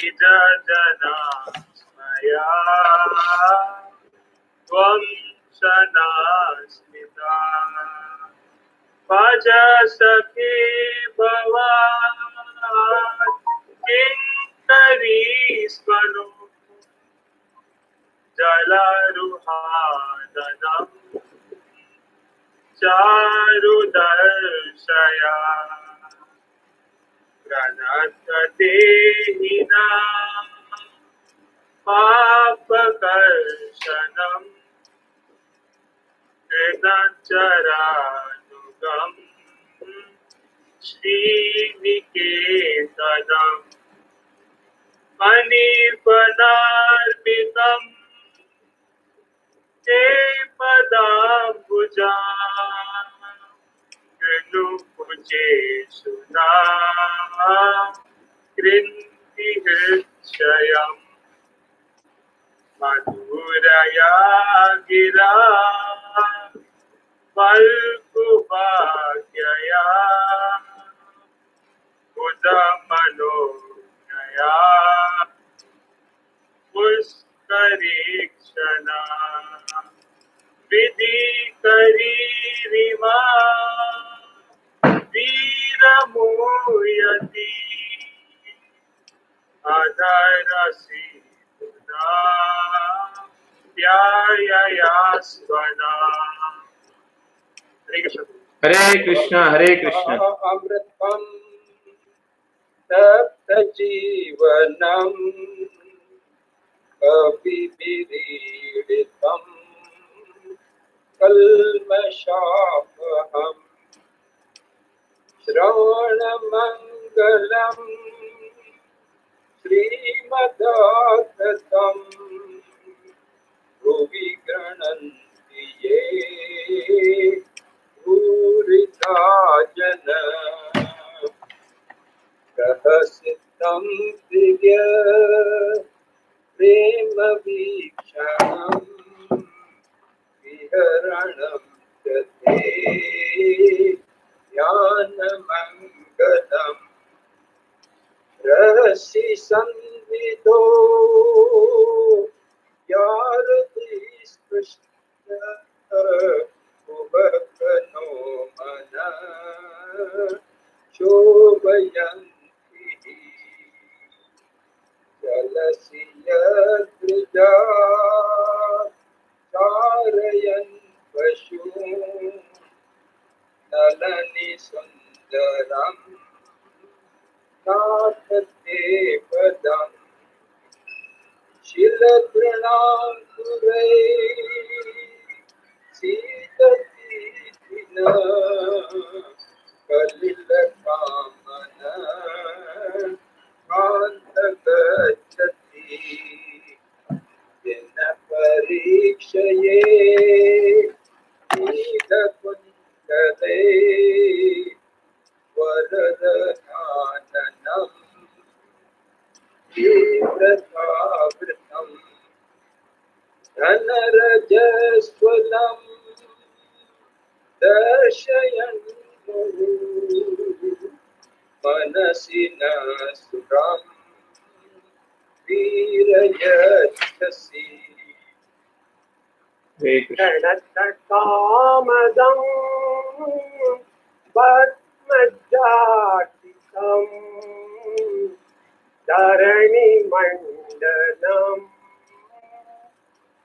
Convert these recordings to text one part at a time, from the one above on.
Idadana Tvam Sanasmita Pajasakhi Bhavat Kintarismanu Jalaruhadanam Charudarshaya Pranatate Hina Papakarshanam Krinacharanugam Sriniketanam Manipanarpitam Te Padambuja Krinupuche Suna Krinti Hritshayam Madhuraya Gira Valkupakyaya Udamanogaya Puskarikshana Vidikaririma Viramuyati Adharasi Buddha Vyayayasvana. Hare Krishna. Hare Krishna, Hare Krishna. Amritam Tapta Jivanam Abhibiriditam Kalmashapaham Shravanamangalam Srimadasatam Ruvi Grananti Ye Puritājana Rahasitam Divya Prema Vikshanam Viharanam Jate Yanamangalam Rasi Sanvido Yaradis Krishna Ubhakano Mana Shobhayanti Jalasiya Drija Charayan Pashu Nalani Sundaram Nathate Padam Shiladranam Kurai Sitatina Kalila Kamana Kantagachati Dina Parikshaye Ida Kuntale Varadananam Vratavritam Dhanarajaswalam Darshayan Manasina Suram Virayachasi Hare Krishna. Kamadam Padmajatikam Dharani Mandalam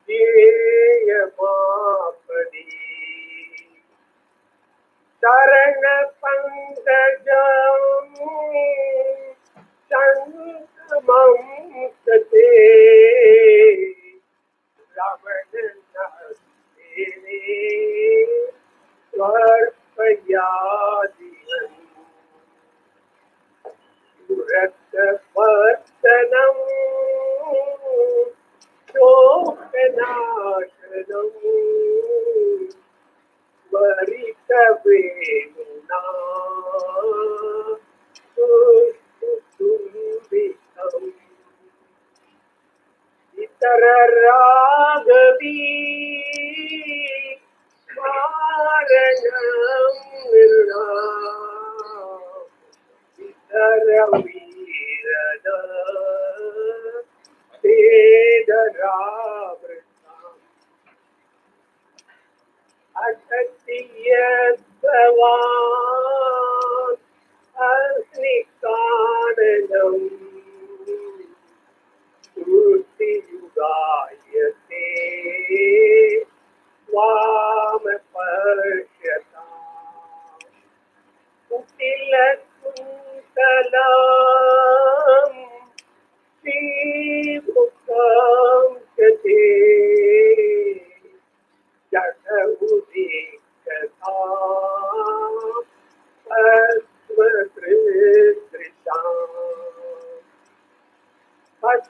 Yeyamapadi Sarana Pandajam Santamam Sate Ravanana Sene Svarpayadihan Raktapartanam Shokanashanam Varitavedana Sustumbikam Itararagavi Smaranam Nirnam Itaravi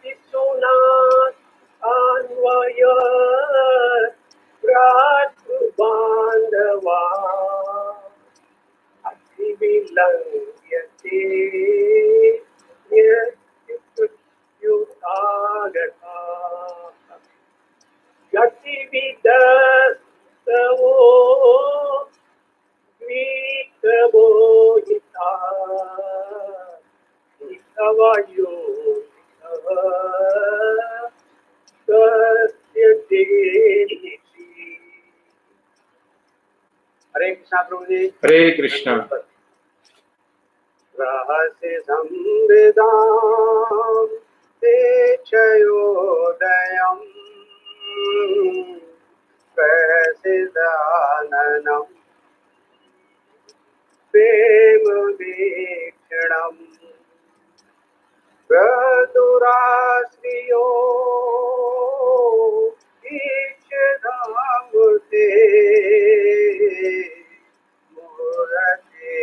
Sunat Anvaya Pratubandava Ativilangyate Yatyutagata Gatividastavo Vitavohita Vitavayo Satya Devi. Hare Krishna Prabhuji. Hare Krishna. Rahasi Samvedam Techayodayam Prasidananam Prema Pradurasriyo Ichadamute Murate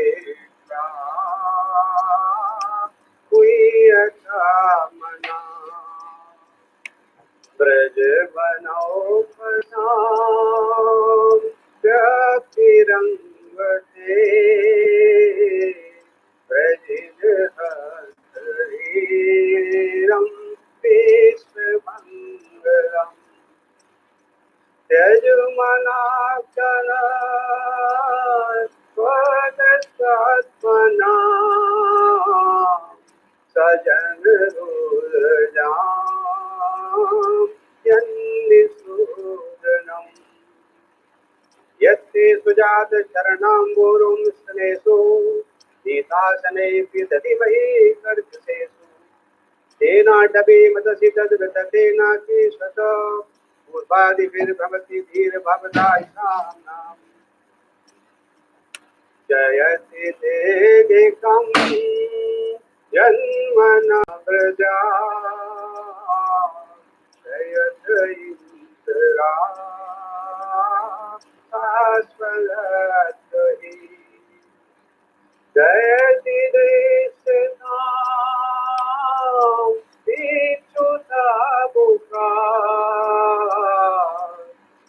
Prakuyakamana Brajavanaupasam Yakirangvate Brajidhariram Vishvamangalam Tyajumanakana Svadastatmana Sajanurujam Yannisudanam Yatti sujata charanam gurum snesu Nitasane pidadimahi karjasesu Tena dabe matasi tadgatena ki svata Urvadi vir bhavati dhir bhavata isam Jayati devekam Janmana praja Jayatayintara Asvalatahi Jayati desanam Vichuta bhuka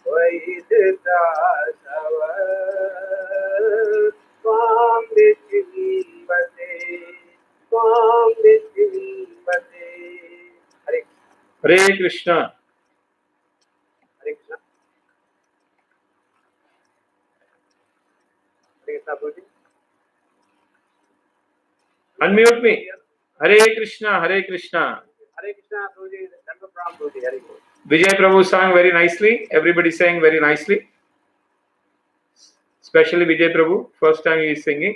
Vaidita sava Swam Vichimbate Swam Vichimbate Hare Hare Krishna. Hare Krishna. Hare Krishna Prabhuji. Unmute me. Hare Krishna. Hare Krishna. Hare Krishna Prabhuji. Canto Prabhuji. Hare Krishna. Vijay Prabhu sang very nicely. Everybody sang very nicely. Especially Vijay Prabhu. First time he is singing.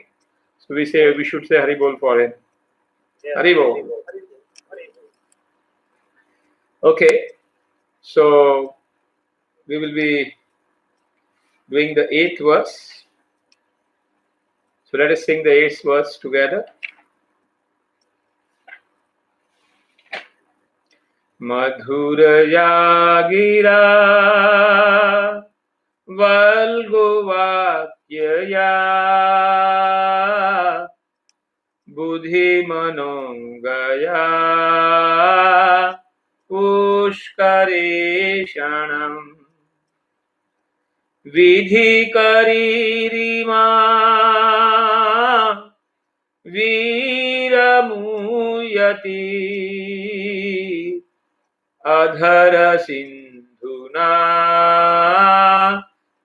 So we should say Hari Bol for him. Hari Bol. Hare Krishna. Okay. So we will be doing the 8th verse. So let us sing the 8th verse together. Madhuraya gira Valguvakyaya Buddhi Manongaya Pushkareshanam Vidhi Karirima Viramuyati Adhara Sindhuna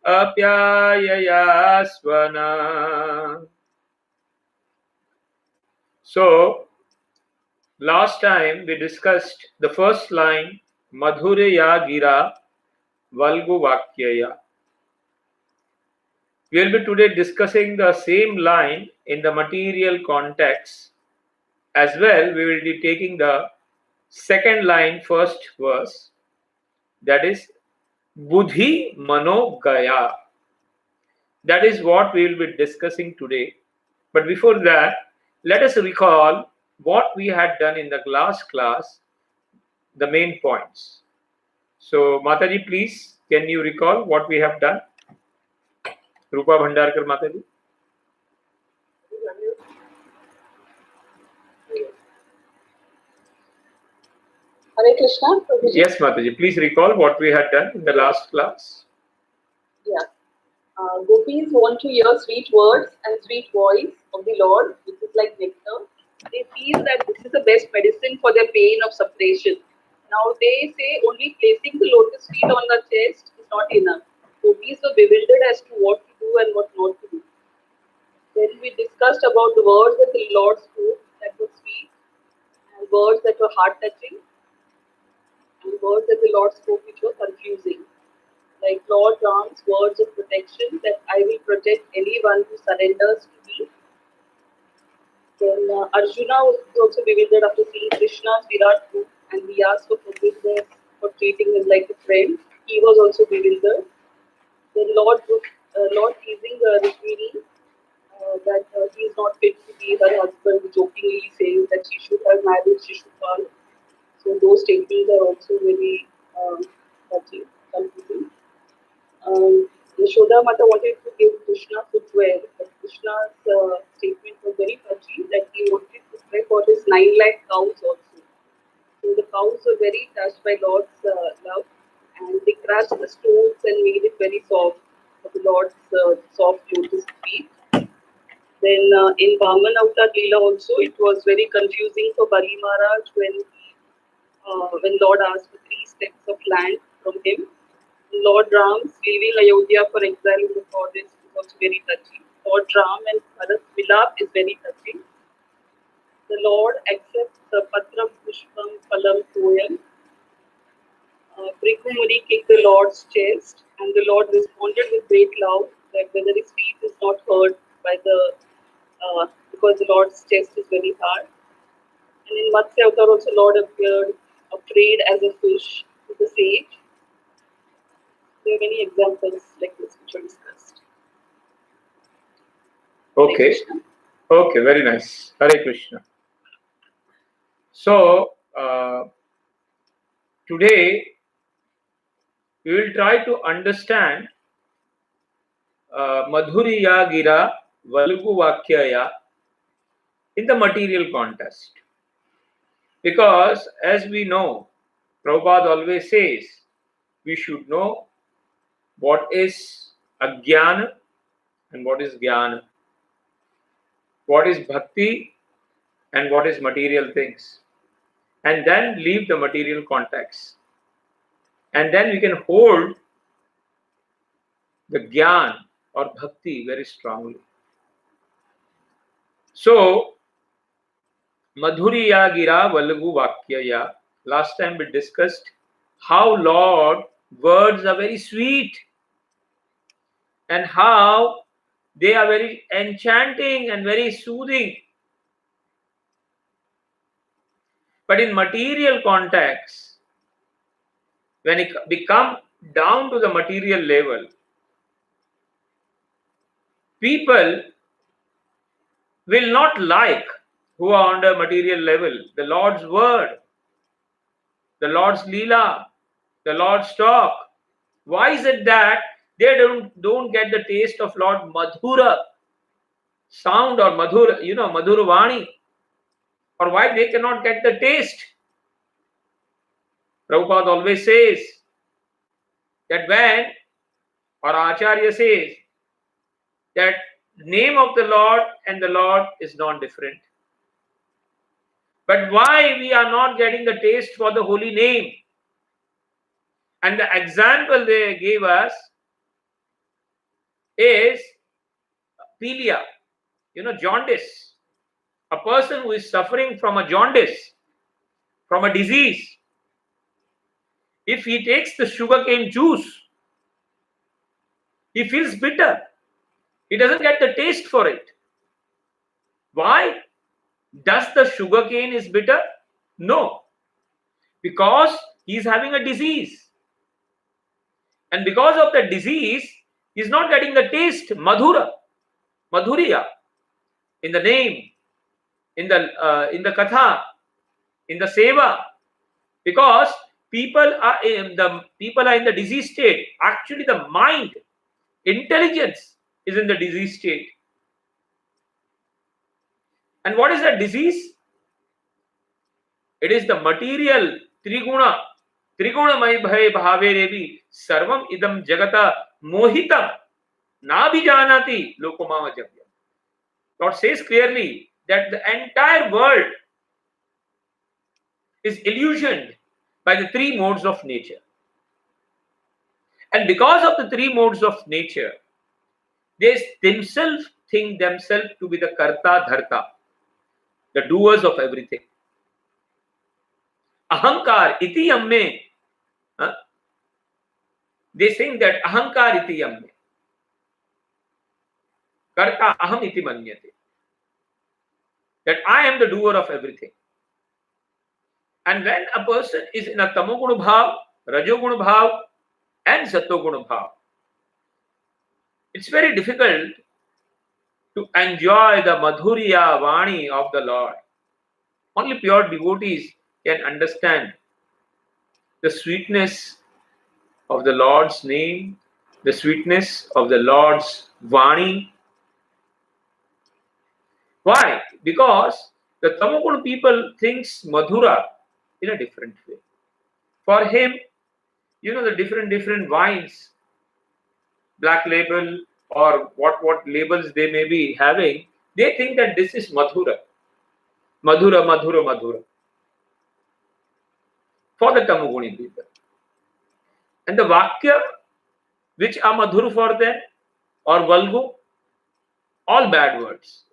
Apyayasvana. So, last time we discussed the first line, Madhurya Gira Valgu Vakyaya. We will be today discussing the same line in the material context. As well, we will be taking the second line, first verse, that is Buddhi Mano Gaya. That is what we will be discussing today. But before that, let us recall what we had done in the last class, the main points. So, Mataji, please, can you recall what we have done? Rupa Bhandarkar Mataji. Hare Krishna, Prabhuji. Yes, Mataji, please recall what we had done in the last class. Yeah. Gopis want to hear sweet words and sweet voice of the Lord, which is like nectar. They feel that this is the best medicine for their pain of separation. Now they say only placing the lotus feet on the chest is not enough. Gopis were bewildered as to what to do and what not to do. Then we discussed about the words that the Lord spoke that were sweet, and words that were heart touching, and words that the Lord spoke which were confusing. Like Lord Ram's words of protection that I will protect anyone who surrenders to me. Then Arjuna was also bewildered after seeing Krishna's Virat Roop and he asked for forgiveness for treating him like a friend. He was also bewildered. Then Lord teasing Rukmini that he is not fit to be her husband, jokingly saying that she should have married Shishupal. So those statements are also very touching, confusing. Yashoda Mata wanted to give Krishna footwear, but Krishna's statement was very touchy that he wanted footwear for his 9 lakh cows also. So the cows were very touched by Lord's love and they crushed the stones and made it very soft for the Lord's soft lotus feet. Then in Vaman Avatar Leela also, it was very confusing for Bali Maharaj when Lord asked for 3 steps of land from him. Lord Ram's leaving Ayodhya for exile in the forest is also very touching. Lord Ram and Bharat's Vilap is very touching. The Lord accepts the Patram Pushpam Phalam Toyam. Brikumuri kicked the Lord's chest and the Lord responded with great love that whether his feet is not hurt by because the Lord's chest is very hard. And in Matsya Avatar also Lord appeared afraid as a fish to the sage. There are many examples like this which are discussed. Okay. Okay, very nice. Hare Krishna. So, today we will try to understand Madhuriya Gira Valugu Vakyaya in the material context. Because as we know, Prabhupada always says, we should know what is Ajnana and what is Jnana, what is Bhakti and what is material things, and then leave the material context. And then we can hold the Jnana or Bhakti very strongly. So, Madhuriya Gira Valagu Vakyaya. Last time we discussed how Lord words are very sweet and how they are very enchanting and very soothing. But in material context, when it become down to the material level, people will not like who are on the material level the Lord's word, the Lord's Leela, the Lord's talk. Why is it that they don't get the taste of Lord Madhura sound or Madhura, Madhura Vani? Or why they cannot get the taste? Prabhupada always says that when, or Acharya says, that name of the Lord and the Lord is not different. But why we are not getting the taste for the holy name? And the example they gave us is pilia, jaundice. A person who is suffering from a jaundice, from a disease, if he takes the sugarcane juice, he feels bitter. He doesn't get the taste for it. Why? Does the sugarcane is bitter? No. Because he is having a disease. And because of the disease, he is not getting the taste, madhura, madhuriya, in the name, in the katha, in the seva. Because people are in the disease state. Actually, the mind, intelligence is in the disease state. And what is that disease? It is the material त्रिगुणमय भय भावे रेवि सर्वम इदम जगता मोहितम नाभिजानाति लोकमावजव्यम. Lord says clearly that the entire world is illusioned by the three modes of nature. And because of the three modes of nature, they themselves think themselves to be the karta dharta, the doers of everything. Ahankar iti yamme. They think that ahankar iti yamme. Karta aham iti manyate. That I am the doer of everything. And when a person is in a tamoguna bhav, rajoguna bhav, and satoguna bhav, it's very difficult to enjoy the madhurya vani of the Lord. Only pure devotees can understand the sweetness of the Lord's name, the sweetness of the Lord's vani. Why? Because the tamoguna people thinks madhura in a different way. For him, the different wines, black label or what labels they may be having, they think that this is madhura. Madhura, madhura, madhura. For the tamoguni people. And the vakya, which are madhur for them, or valgu, all bad words.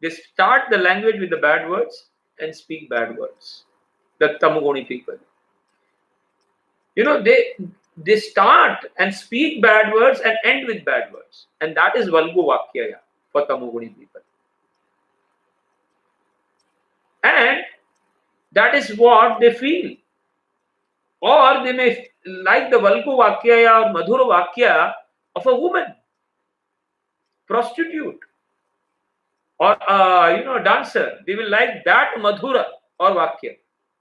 They start the language with the bad words and speak bad words. The tamoguni people. They start and speak bad words and end with bad words. And that is valgu vakyaya for tamoguni people. And that is what they feel. Or they may like the valgu vakyaya or madhura vakya of a woman, prostitute, or a dancer. They will like that madhura or vakya.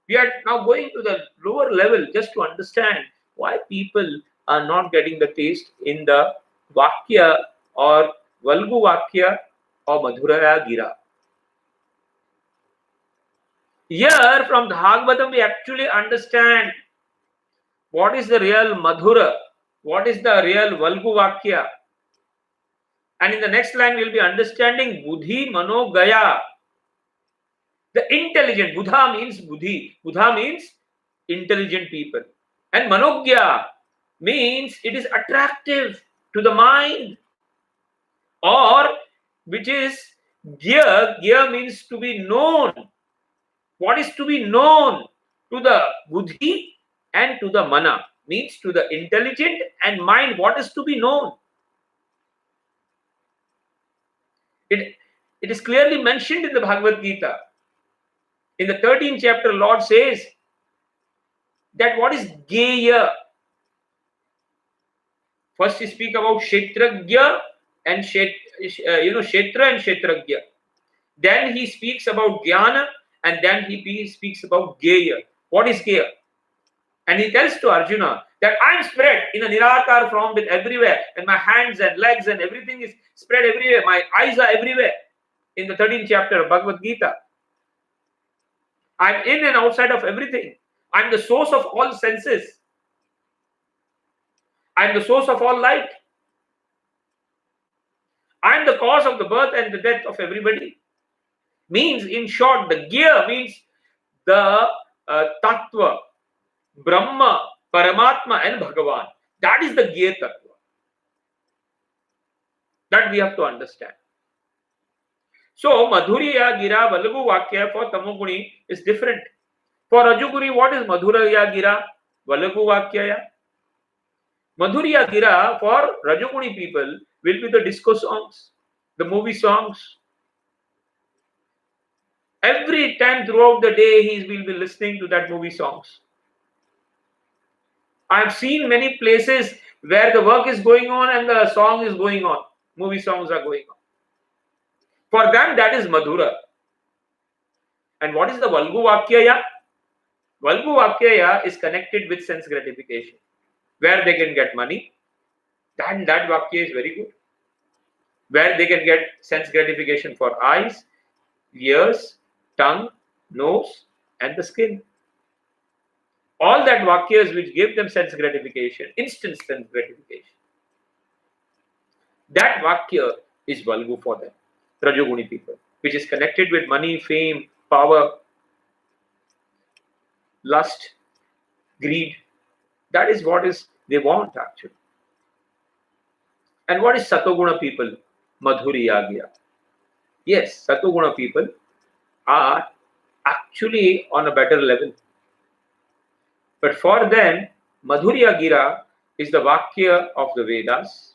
We are now going to the lower level just to understand why people are not getting the taste in the vakya or valgu vakya or madhuraya gira. Here from the Bhagavatam we actually understand what is the real madhura, what is the real valgu vakya. And in the next line we will be understanding buddhi mano gaya. The intelligent, buddha means buddhi. Buddha means intelligent people. And manogya means it is attractive to the mind. Or which is gya. Gya means to be known. What is to be known? To the buddhi and to the mana. Means to the intelligent and mind. What is to be known? It is clearly mentioned in the Bhagavad Gita. In the 13th chapter, Lord says that what is geya? First, he speak about kshetragya and kshetra and kshetragya. Then he speaks about jnana, and then he speaks about geya. What is geya? And he tells to Arjuna that I am spread in a nirakar form with everywhere, and my hands and legs and everything is spread everywhere. My eyes are everywhere. In the 13th chapter of Bhagavad Gita. I'm in and outside of everything. I'm the source of all senses. I'm the source of all light. I'm the cause of the birth and the death of everybody. Means, in short, the gear means the tattva, Brahma, Paramatma and Bhagavan. That is the gear tattva. That we have to understand. So, Madhurya, Gira, Valgu Vakya for Tamoguni is different. For Rajoguni, what is Madhurya, Gira, Valgu Vakya? Madhurya, Gira for Rajoguni people will be the disco songs, the movie songs. Every time throughout the day, he will be listening to that movie songs. I have seen many places where the work is going on and the song is going on. Movie songs are going on. For them, that is Madhura. And what is the Valgu Vakyaya? Valgu Vakyaya is connected with sense gratification. Where they can get money, then that Vakya is very good. Where they can get sense gratification for eyes, ears, tongue, nose, and the skin. all that vakyas which give them sense gratification, instant sense gratification, that vakya is Valgu for them, Rajoguni people, which is connected with money, fame, power, lust, greed. That is what is they want actually. And what is Satoguna people? Madhuryagiya. Yes, Satoguna people are actually on a better level. But for them, Madhurya Gira is the Vakya of the Vedas.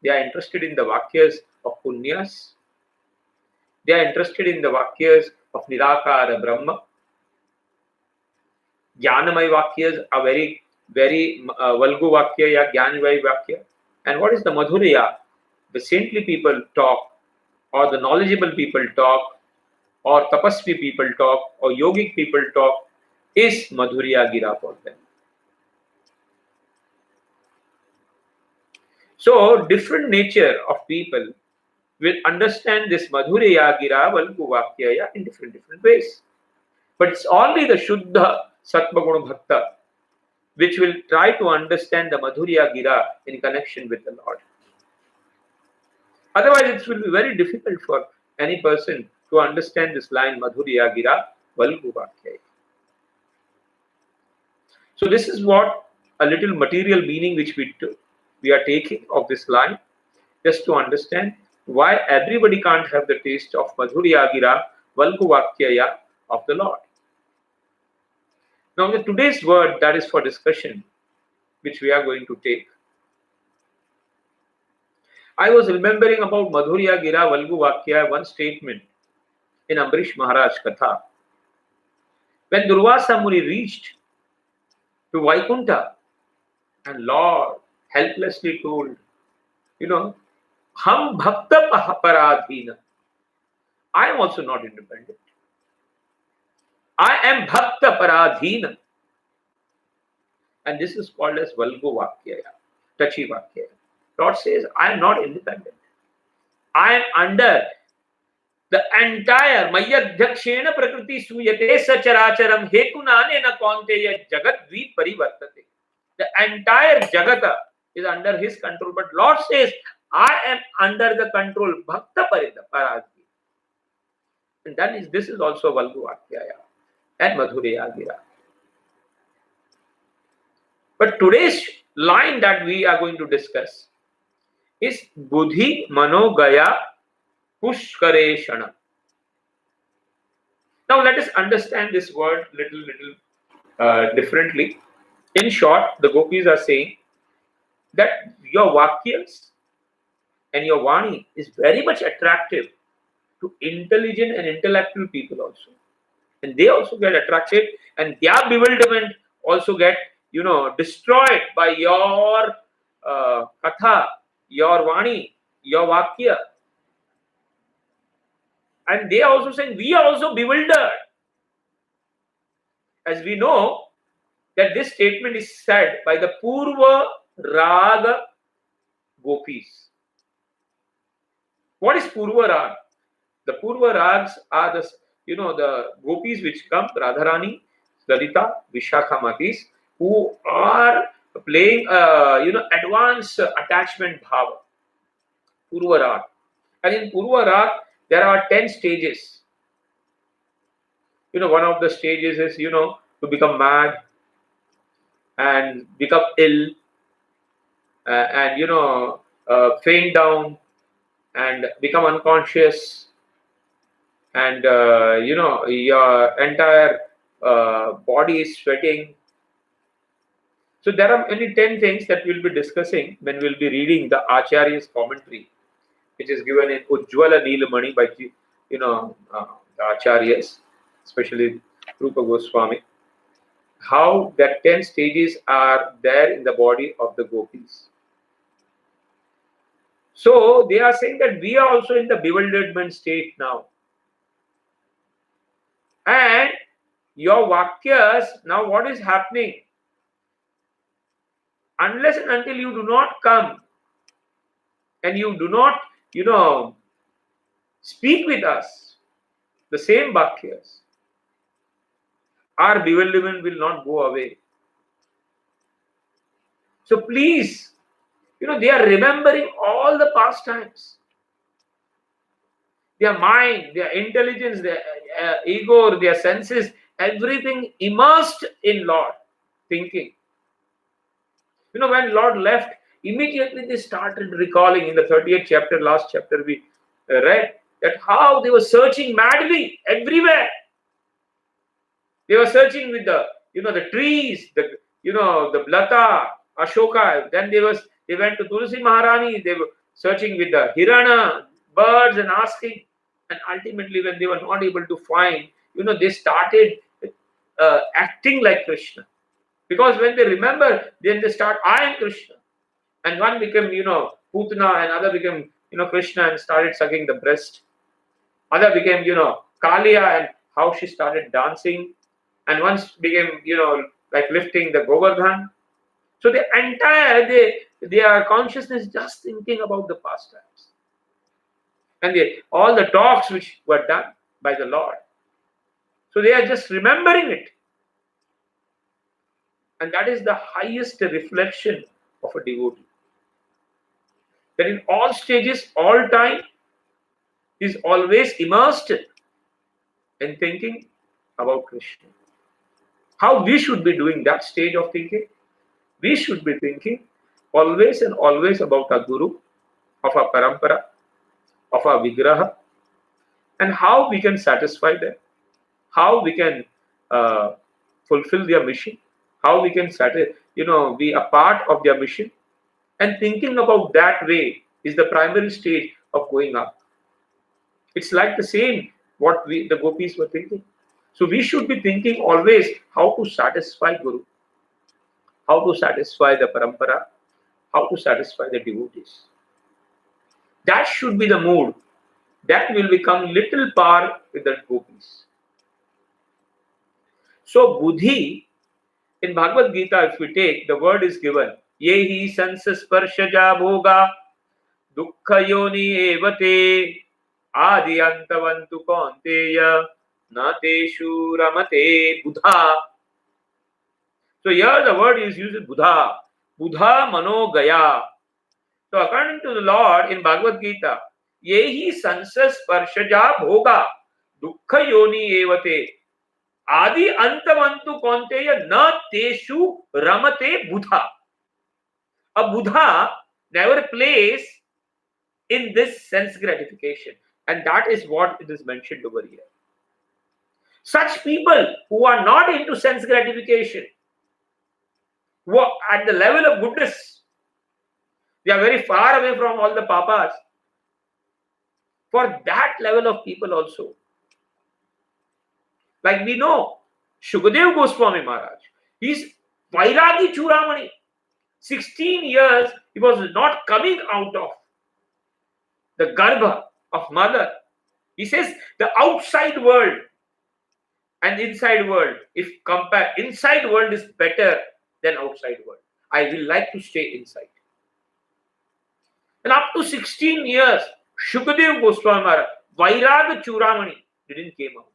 They are interested in the Vakyas of Punyas. They are interested in the Vakyas of Nirakara Brahma. Jnanamay Vakyas are very Valgu Vakya ya Jnanamay Vakya. And what is the Madhurya? The saintly people talk, or the knowledgeable people talk, or tapasvi people talk, or yogic people talk, is Madhurya Gira for them. So, different nature of people will understand this Madhurya Gira Valgu Vakyaya in different ways. But it's only the Shuddha Sattva Bhakta which will try to understand the Madhurya Gira in connection with the Lord. Otherwise, it will be very difficult for any person to understand this line Madhurya Gira Valgu Vakyaya. So, this is what a little material meaning which we are taking of this line, just to understand why everybody can't have the taste of Madhurya Gira Valgu Vakyaya of the Lord. Now, the today's word that is for discussion, which we are going to take. I was remembering about Madhurya Gira Valgu Vakyaya, one statement in Ambarish Maharaj Katha. When Durvasa Muni reached to Vaikuntha, and Lord helplessly told, Ham Bhakta Paradhina. I am also not independent. I am Bhakta Paradhina. And this is called as Valgu Vakyaya, touchy Vakyaya. Lord says, I am not independent. I am under the entire Mayadhyakshena Prakriti Suyate Sacharacharam Hetunanena Kaunteya Jagat Dvi Parivartate. The entire Jagata is under his control. But Lord says, I am under the control Bhakta Paradhi. And this is also Valgu Vakyaya and Madhurya Gira. But today's line that we are going to discuss is Buddhi Manogaya Pushkareshana. Now let us understand this word little differently. In short, the Gopis are saying that your Vakyas and your Vani is very much attractive to intelligent and intellectual people also. And they also get attracted, and their bewilderment also get, destroyed by your Katha, your Vani, your Vakya. And they are also saying, we are also bewildered. As we know, that this statement is said by the Purva Raga Gopis. What is Purva Rag? The Purva Rags are the Gopis which come, Radharani, Lalita, Vishakamatis, who are playing, advanced attachment bhava. Purva Rag. And in Purva Rag, there are 10 stages. One of the stages is, to become mad and become ill and, faint down and become unconscious and, your entire body is sweating. So there are only 10 things that we'll be discussing when we'll be reading the Acharya's commentary, which is given in Ujjvala Neelamani by the Acharyas, especially Rupa Goswami, how that 10 stages are there in the body of the Gopis. So they are saying that we are also in the bewilderment state now. And your Vakyas, now what is happening? Unless and until you do not come and you do not, speak with us, the same Vakyas, our bewilderment will not go away. So please, they are remembering all the past times. Their mind, their intelligence, their ego, their senses, everything immersed in Lord thinking. When Lord left, immediately they started recalling in the 38th chapter, last chapter we read, that how they were searching madly everywhere. They were searching with the trees, the Lata, Ashoka. Then they went to Tulsi Maharani. They were searching with the Hirana, birds, and asking. And ultimately, when they were not able to find, they started acting like Krishna. Because when they remember, then they start, I am Krishna. And one became, Putana, and other became, Krishna and started sucking the breast. Other became, Kalia and how she started dancing. And once became, like lifting the Govardhan. So the entire, their consciousness just thinking about the past times. And all the talks which were done by the Lord. So they are just remembering it. And that is the highest reflection of a devotee. That in all stages, all time, is always immersed in thinking about Krishna. How we should be doing that stage of thinking? We should be thinking always and always about our Guru, of our Parampara, of our Vigraha, and how we can satisfy them, how we can fulfill their mission, how we can be a part of their mission. And thinking about that way is the primary stage of going up. It's like the same what the Gopis were thinking. So we should be thinking always how to satisfy Guru, how to satisfy the Parampara, how to satisfy the devotees. That should be the mood. That will become little par with the Gopis. So Buddhi, in Bhagavad Gita, if we take, the word is given, Yehi sansasparshaja bhoga dukkha yoni evate adi antavantu kaunteya na teshu ramate buddha. So here the word is used Buddha. Buddha mano gaya. So according to the Lord in Bhagavad Gita, Yehi sansas parshaja bhoga dukkha yoni evate adi antavantu kaunteya na teshu ramate buddha. A Buddha never plays in this sense gratification. And that is what it is mentioned over here. Such people who are not into sense gratification, who are at the level of goodness, they are very far away from all the papas. For that level of people also, like we know, Shukadeva Goswami Maharaj, he's Vairagi Churamani. 16 years he was not coming out of the garbha of mother. He says the outside world and inside world, if compare, inside world is better than outside world. I will like to stay inside. And up to 16 years, Shukadeva Goswami Maharaj, Vairaga Churamani didn't came out.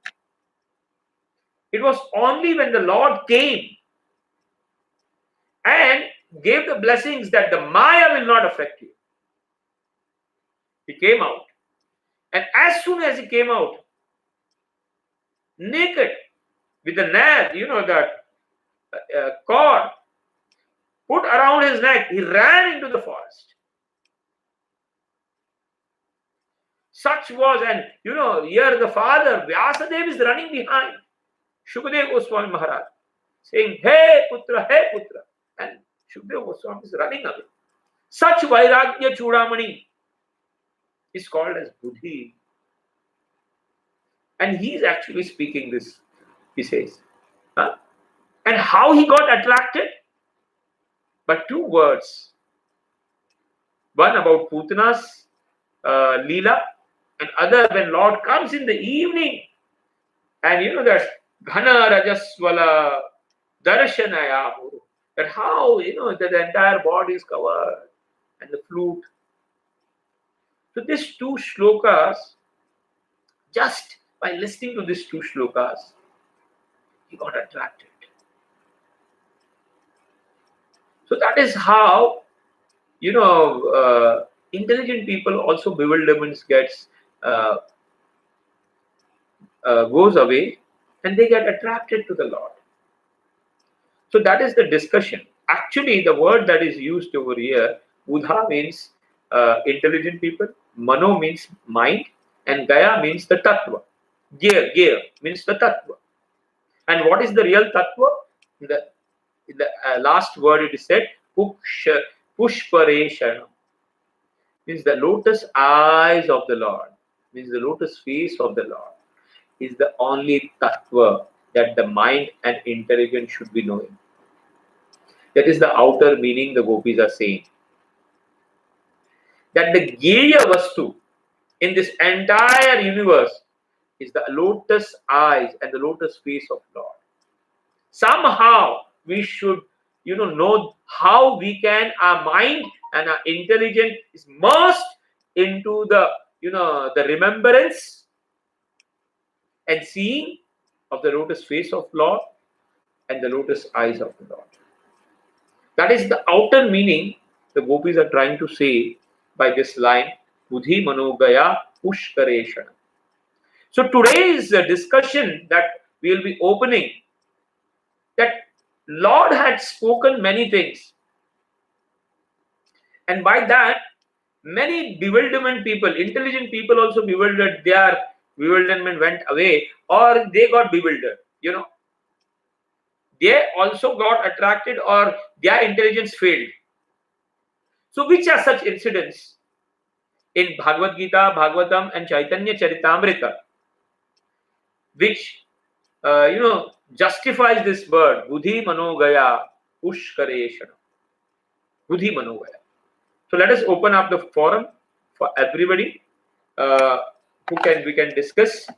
It was only when the Lord came and gave the blessings that the Maya will not affect you. He came out. And as soon as he came out, naked, with the nail, that cord put around his neck, he ran into the forest. Such was, and here the father, Vyasadeva, is running behind Shukadeva Goswami Maharaj, saying, Hey Putra, Hey Putra. And Shukadeva Goswami is running away. Such Vairagya Chudamani is called as Buddhi. And he is actually speaking this, he says. Huh? And how he got attracted? By two words. One about Putana's Leela, and other when Lord comes in the evening. And that Ghana Rajaswala Darshanayamuru. That how, that the entire body is covered and the flute. So these two shlokas, just by listening to these two shlokas, He got attracted. So that is how, intelligent people also bewilderments gets goes away, and they get attracted to the Lord. So that is the discussion. Actually, the word that is used over here, Buddha means intelligent people, Mano means mind, and Gaya means the Tattva. Gaya means the Tattva. And what is the real Tattva? In the last word it is said, Pushpareshana. Means the lotus eyes of the Lord, means the lotus face of the Lord is the only Tattva that the mind and intelligence should be knowing. That is the outer meaning the Gopis are saying. That the Gaya Vastu in this entire universe is the lotus eyes and the lotus face of Lord. Somehow we should, know how we can, our mind and our intelligence is merged into the, the remembrance and seeing of the lotus face of Lord and the lotus eyes of the Lord. That is the outer meaning the Gopis are trying to say by this line, Buddhi Manogaya Pushkareshana. So today's discussion that we will be opening, that Lord had spoken many things. And by that, many bewilderment people, intelligent people also bewildered, their bewilderment went away or they got bewildered, They also got attracted or their intelligence failed. So which are such incidents in Bhagavad Gita, Bhagavatam and Chaitanya Charitamrita, which, justifies this word, Buddhi Manogaya Pushkareshana. Buddhi Manogaya. So let us open up the forum for everybody we can discuss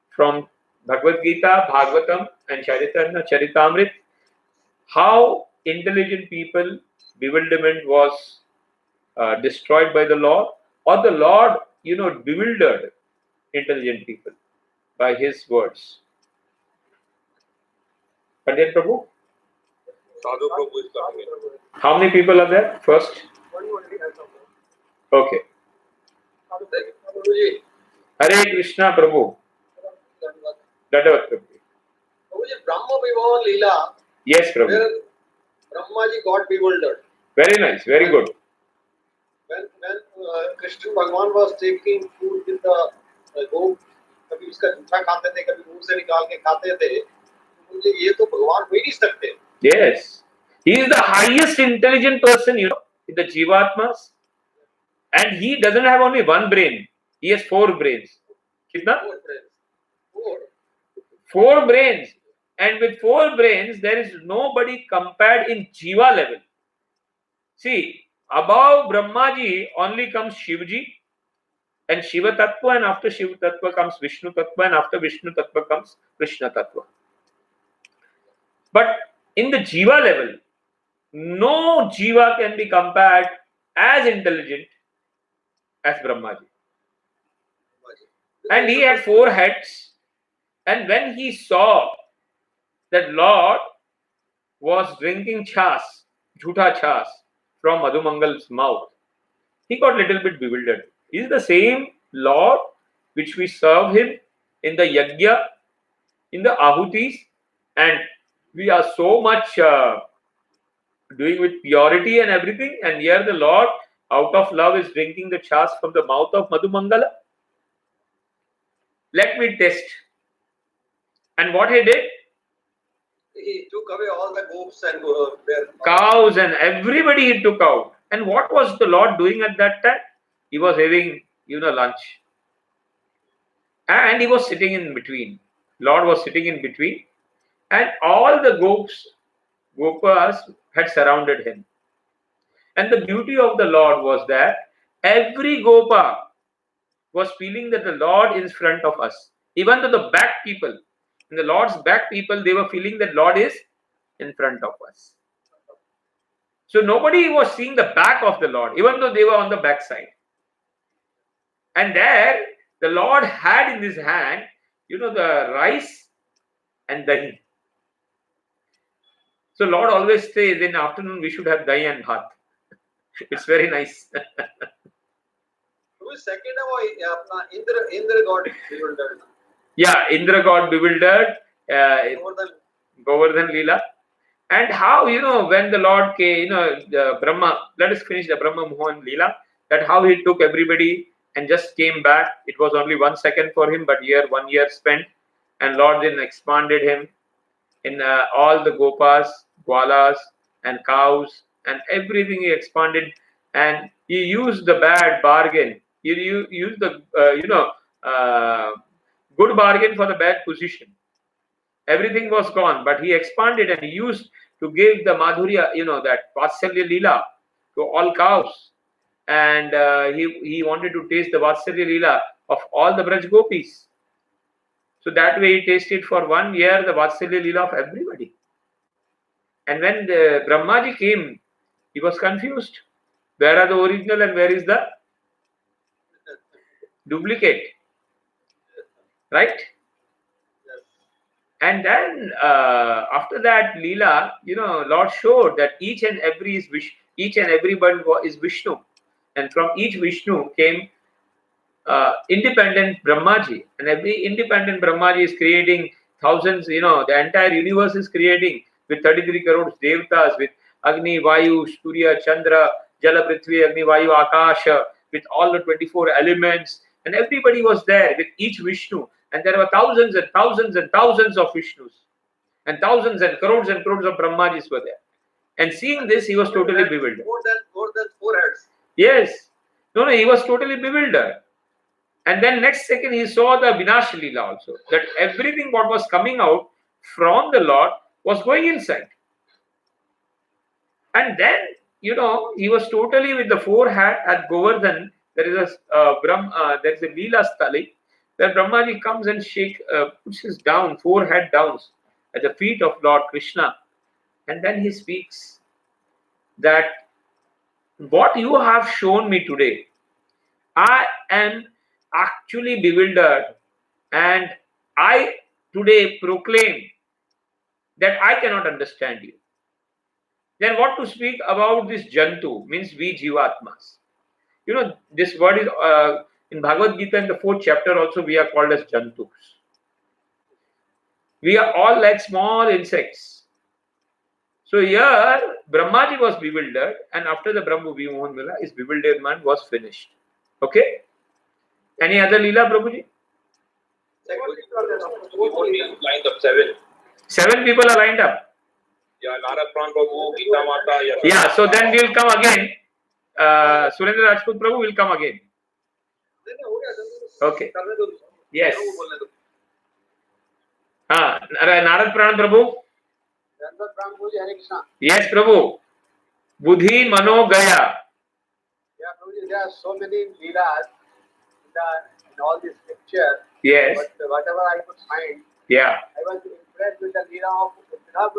from Bhagavad Gita, Bhagavatam and Charitamrita, how intelligent people bewilderment was destroyed by the Lord, or the Lord, bewildered intelligent people by His words. Pandit Prabhu? Sadhu Prabhu is coming in. How many people are there? First? Okay. Prabhuji, Hare Krishna Prabhu. Dandavat Prabhu. Prabhuji, Brahma Vivaha Leela, Yes, Prabhu. where Brahmaji got bewildered. Very nice, very good. When Krishna Bhagwan was taking food with the goat, कभी उसका जूठा खाते थे, कभी मुंह से निकाल के खाते थे, मुझे ये तो भगवान हो ही नहीं सकते. Yes. He is the highest intelligent person, in the Jivatmas. And he doesn't have only one brain. He has 4 brains. Kitna? 4 brains. 4. 4 brains. And with 4 brains, there is nobody compared in Jiva level. See, above Brahmaji only comes Shivji and Shiva Tattva, and after Shiva Tattva comes Vishnu Tattva, and after Vishnu Tattva comes Krishna Tattva. But in the Jiva level, no Jiva can be compared as intelligent as Brahmaji. And he had 4 heads, and when he saw that Lord was drinking chas, jhutha chas, from Madhumangal's mouth, he got a little bit bewildered. Is the same Lord which we serve him in the yajna, in the ahutis, and we are so much doing with purity and everything, and here the Lord, out of love, is drinking the chas from the mouth of Madhumangala? Let me test. And what he did? He took away all the goats and Cows and everybody he took out. And what was the Lord doing at that time? He was having, lunch. And he was sitting in between. Lord was sitting in between. And all the Gopas had surrounded him. And the beauty of the Lord was that every Gopa was feeling that the Lord is in front of us. Even though the back people, in the Lord's back people, they were feeling that Lord is in front of us. So nobody was seeing the back of the Lord, even though they were on the back side. And there, the Lord had in his hand, the rice and dahi. So Lord always says in the afternoon we should have dahi and bhat. It's very nice. Who is second of all? Indra got bewildered. Yeah, Indra got bewildered. Govardhan Leela. And how, when the Lord came, the Brahma, let us finish the Brahma Mohan Leela, that how he took everybody and just came back. It was only 1 second for him, but 1 year spent. And Lord then expanded him in all the gopas, gwalas, and cows, and everything he expanded. And he used the bad bargain. He used the, good bargain for the bad position. Everything was gone, but he expanded and he used to give the madhurya, that Vatsalya Leela to all cows. And he wanted to taste the Vatsalya Leela of all the Braj Gopis. So that way he tasted for 1 year the Vatsalya Leela of everybody. And when the Brahmaji came, he was confused. Where are the original and where is the duplicate? Right? And then after that Leela, Lord showed that each and everyone is Vishnu. And from each Vishnu came independent Brahmaji. And every independent Brahmaji is creating thousands, the entire universe is creating with 33 crores Devtas, with Agni, Vayu, Surya, Chandra, Jala, Prithvi, Agni, Vayu, Akasha, with all the 24 elements. And everybody was there with each Vishnu. And there were thousands and thousands and thousands of Vishnus. And thousands and crores of Brahmajis were there. And seeing this, he was totally bewildered. More than 4 heads. Yes. No, he was totally bewildered. And then next second, he saw the Vinash Leela also. That everything what was coming out from the Lord was going inside. And then, he was totally with the 4 hat at Govardhan. There is a Leela Stali. Where Brahmaji comes and puts his 4 head downs at the feet of Lord Krishna. And then he speaks that what you have shown me today, I am actually bewildered, and I today proclaim that I cannot understand you. Then what to speak about this Jantu, means we Jivatmas. This word is in Bhagavad Gita in the 4th chapter also we are called as Jantus. We are all like small insects. So here Brahmaji was bewildered, and after the Brahma Mohan Leela, his bewilderment was finished. Okay? Any other Leela, Prabhuji? Lined up 7. 7 people are lined up. Yeah, Narad Pran Prabhu, Gita Mata. Yeah, so then we will come again. Surendra Rajput Prabhu will come again. Okay. Yes. Narad Pran Prabhu. Yes, Prabhu. Buddhi Mano Gaya. Yeah, Prabhuji, there are so many leelas in all this scripture. Yes. But whatever I could find, Yeah. I was impressed with the leela of Uddhav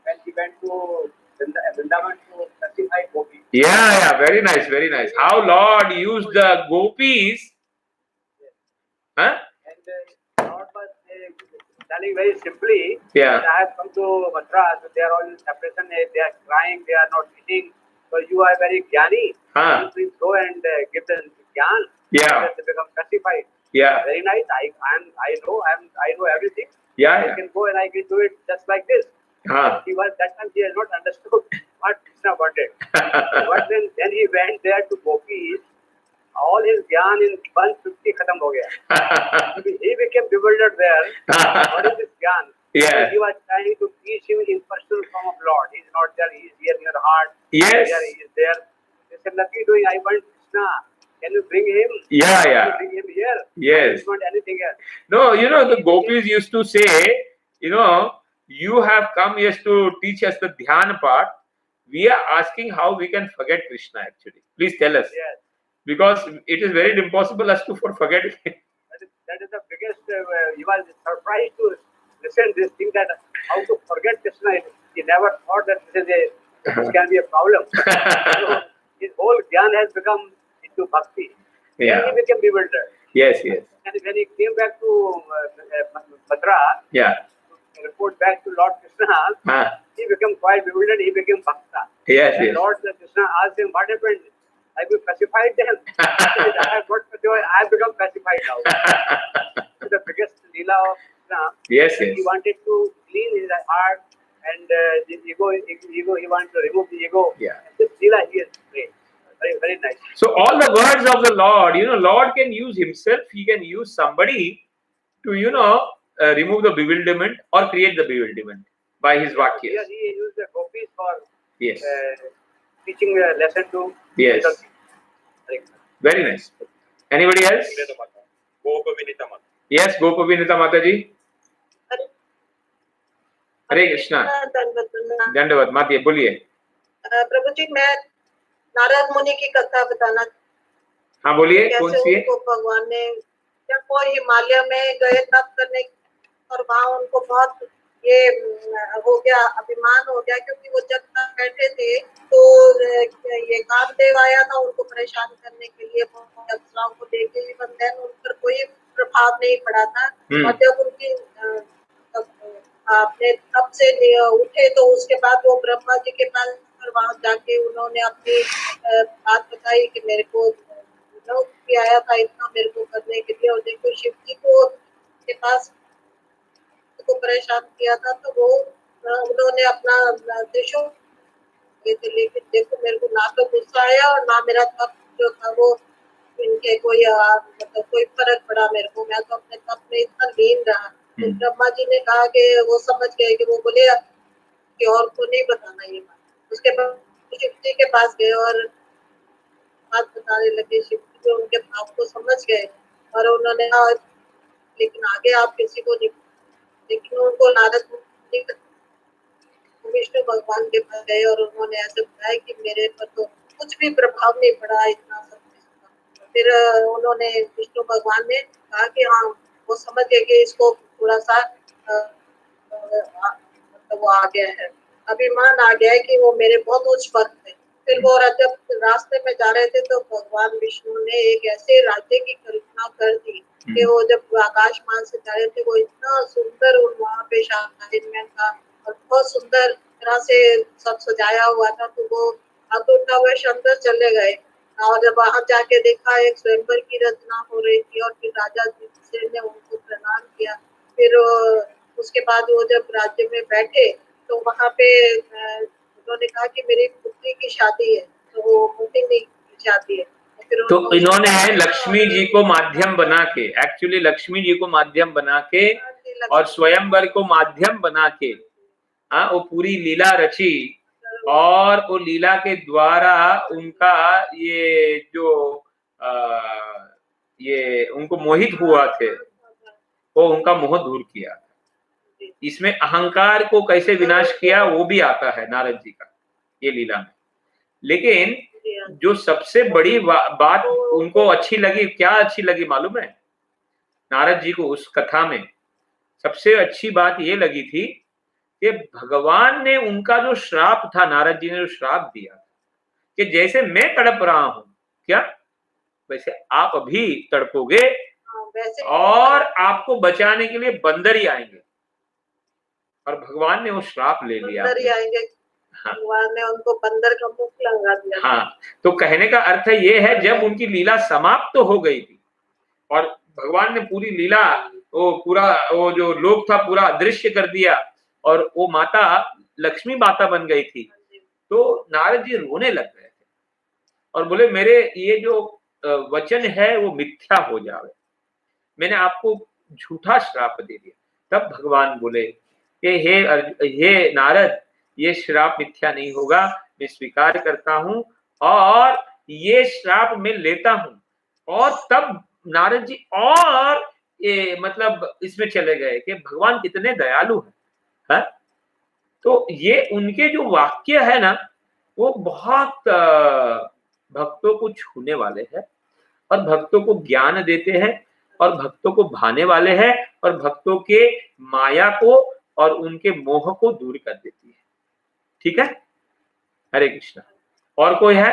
when he went to Vrindavan to sanctify Gopi. Yeah, very nice, very nice. How Lord used the Gopis. Huh? And Lord was telling very simply Yeah. that I have come to Madras, they are all in separation, they are crying, they are not eating. So you are very jnani. Huh. You please go and give them jnan. Yeah. They become certified. Yeah. Very nice. I know everything. Yeah, I yeah. can go and I can do it just like this. Huh. That time he has not understood what Krishna wanted. But then he went there to Gopis. All his jnan in 150 khatam ho gaya. He became bewildered there. What is this jnan? Yeah. He was trying to teach him in personal form of Lord. He is not there. He is here in your heart. Yes. He is there. They said, nothing doing. I want Krishna. Can you bring him? Yeah, Can yeah. you bring him here? Yes. I don't want anything else. No, the Gopis used to say, you have come here to teach us the Dhyana part. We are asking how we can forget Krishna actually. Please tell us. Yes. Because it is very impossible us to forget it. That is the biggest, he was surprised to listen this thing that how to forget Krishna. He never thought that this can be a problem. So his whole jnana has become into bhakti. Yeah. Then he became bewildered. Yes, yes. And when he came back to Bhadra, Yeah. to report back to Lord Krishna, Huh. he became quite bewildered. He became bhakta. Yes, And yes. Lord Krishna asked him, what happened? Have you pacified them? He said, I have not pacified. I have become pacified now. So the biggest leela of Krishna. Yes, that yes. He wanted to clean his heart and the ego. He wanted to remove the ego. Yeah. This leela he has played. Very, very nice. So all the words of the Lord, Lord can use himself, he can use somebody to, remove the bewilderment or create the bewilderment by his Here vakyas. he used the Gopis for Yes. teaching a lesson to Yes. little people. Very nice. Anybody else? Gopavinita Mata. Yes, Gopavinita Mataji. हरे कृष्णा. दंडवत मातिए बोलिए. प्रभु जी, मैं नारद मुनि की कथा बताना. हाँ बोलिए. कौन कैसे सी है? उनको भगवान ने, जब वो हिमालय में गए तप करने और वहाँ उनको बहुत ये हो गया, अभिमान हो गया, क्योंकि वो जब तक बैठे थे तो ये कामदेव आया था उनको परेशान करने के लिए. वो अप्सराओं को लेके ही बंधन, उन पर कोई प्रभाव नहीं पड़ा था. और जब उनकी अपने तप से उठे तो उसके बाद वो ब्रह्मा जी के पास वहां जाके उन्होंने अपनी बात बताई कि मेरे को भी आया था इतना मेरे को करने के लिए, और देखो शिव जी को के पास को परेशान किया था, तो वो उन्होंने अपना देशों लेकिन देखो मेरे को ना तो गुस्सा आया और ना मेरा तप जो था वो इनके कोई मतलब कोई फर्क पड़ा मेरे को. मैं तो अपने तप में इतना लीन रहा. तो ब्रह्मा जी ने कहा कि वो समझ गए कि वो बोले कि और को नहीं बताना ये बात. उसके बाद शिव जी के पास गए और बात बताने लगे. शिव जी जो उनके भाव को समझ गए और उन्होंने कहा लेकिन आगे आप किसी को नहीं. लेकिन उनको नारद मुनि विष्णु भगवान के पास गए और उन्होंने ऐसे बताया कि मेरे पर तो कुछ भी प्रभाव नहीं पड़ा इतना सब. फिर उन्होंने विष्णु भगवान ने कहा कि हाँ वो समझ गए कि इसको थोड़ा सा मतलब वो आ गया है, अभिमान आ गया है कि वो मेरे बहुत उच्च पद थे. फिर वो जब रास्ते में जा रहे थे तो भगवान विष्णु ने एक ऐसे राज्य की कल्पना कर दी कि वो जब आकाश मान से जा रहे थे वो इतना सुंदर वहाँ पे शादी था और बहुत सुंदर तरह से सब सजाया हुआ था. तो वो आतुरता वश अंदर चले गए और जब वहां जाके देखा एक स्वयंवर की रचना हो रही थी और फिर राजा जी ने उनको प्रणाम किया. फिर उसके बाद वो जब राज्य में बैठे तो वहां पे उन्होंने कहा कि मेरी पुत्री की शादी है, तो वो मुनि की शादी है. तो इन्होंने लक्ष्मी जी को माध्यम बना के, एक्चुअली लक्ष्मी जी को माध्यम बना के और स्वयंवर को माध्यम बना के वो पूरी लीला रची और वो लीला के द्वारा उनका ये जो ये उनको मोहित हुआ थे वो उनका मोह दूर किया. इसमें अहंकार को कैसे विनाश किया वो भी आता है नारद जी का ये लीला में. लेकिन जो सबसे बड़ी बात उनको अच्छी लगी, क्या अच्छी लगी मालूम है नारद जी को उस कथा में? सबसे अच्छी बात ये लगी थी कि भगवान ने उनका जो श्राप था, नारद जी ने जो श्राप दिया कि जैसे मैं तड़प रहा हूं क्या वैसे आप अभी तड़पोगे और आपको बचाने के लिए बंदर ही आएंगे. और भगवान ने वो श्राप ले लिया. हाँ. भगवान ने उनको बंदर का मुख लगा दिया. हाँ, तो कहने का अर्थ ये है जब उनकी लीला समाप्त तो हो गई थी और भगवान ने पूरी लीला वो जो लोक था पूरा अदृश्य कर दिया और वो माता लक्ष्मी माता बन गई थी, तो नारद जी रोने लग गए थे और बोले मेरे ये जो वचन है वो मिथ्या हो जावे, मैंने आपको झूठा श्राप दे दिया. तब भगवान बोले कि हे नारद ये श्राप मिथ्या नहीं होगा, मैं स्वीकार करता हूं और ये श्राप मैं लेता हूं. और तब नारद जी और ये मतलब इसमें चले गए कि भगवान कितने दयालु है. तो ये उनके जो वाक्य है ना वो बहुत भक्तों को छूने वाले हैं और भक्तों को ज्ञान देते हैं और भक्तों को भाने वाले हैं और भक्तों के माया को और उनके मोह को दूर कर देती है. ठीक है, हरे कृष्णा. और कोई है?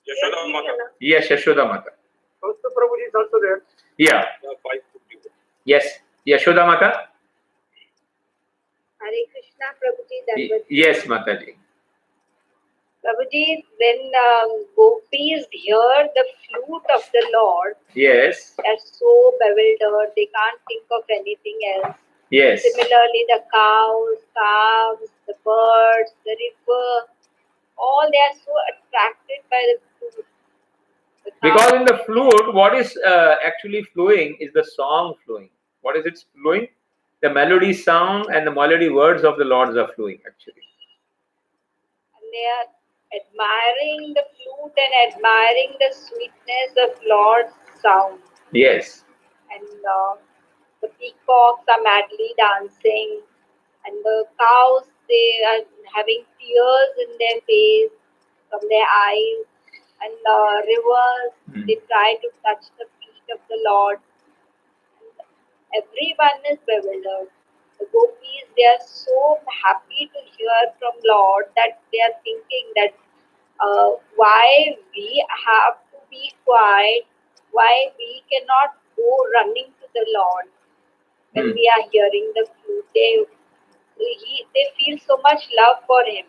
यशोदा माता. यस, यशोदा माता. Also Prabhuji is also there. Yeah. Yes, Yashoda माता. हरे Hare Krishna, Prabhuji. Yes, Mataji. Prabhuji, when gopis hear the flute of the Lord, Yes. they're so bewildered, they can't think of anything else. Yes. Similarly, the cows, calves, the birds, the river, all they are so attracted by the flute. The Because cows, in the flute, what is actually flowing is the song flowing. What is it flowing? The melody sound and the melody words of the Lords are flowing actually. and they are admiring the flute and admiring the sweetness of Lord's sound. Yes. And the peacocks are madly dancing, and the cows, they are having tears in their face, from their eyes, and the rivers, they try to touch the feet of the Lord. And everyone is bewildered. The gopis, they are so happy to hear from Lord that they are thinking that why we have to be quiet, why we cannot go running to the Lord when we are hearing the flute. They feel so much love for him.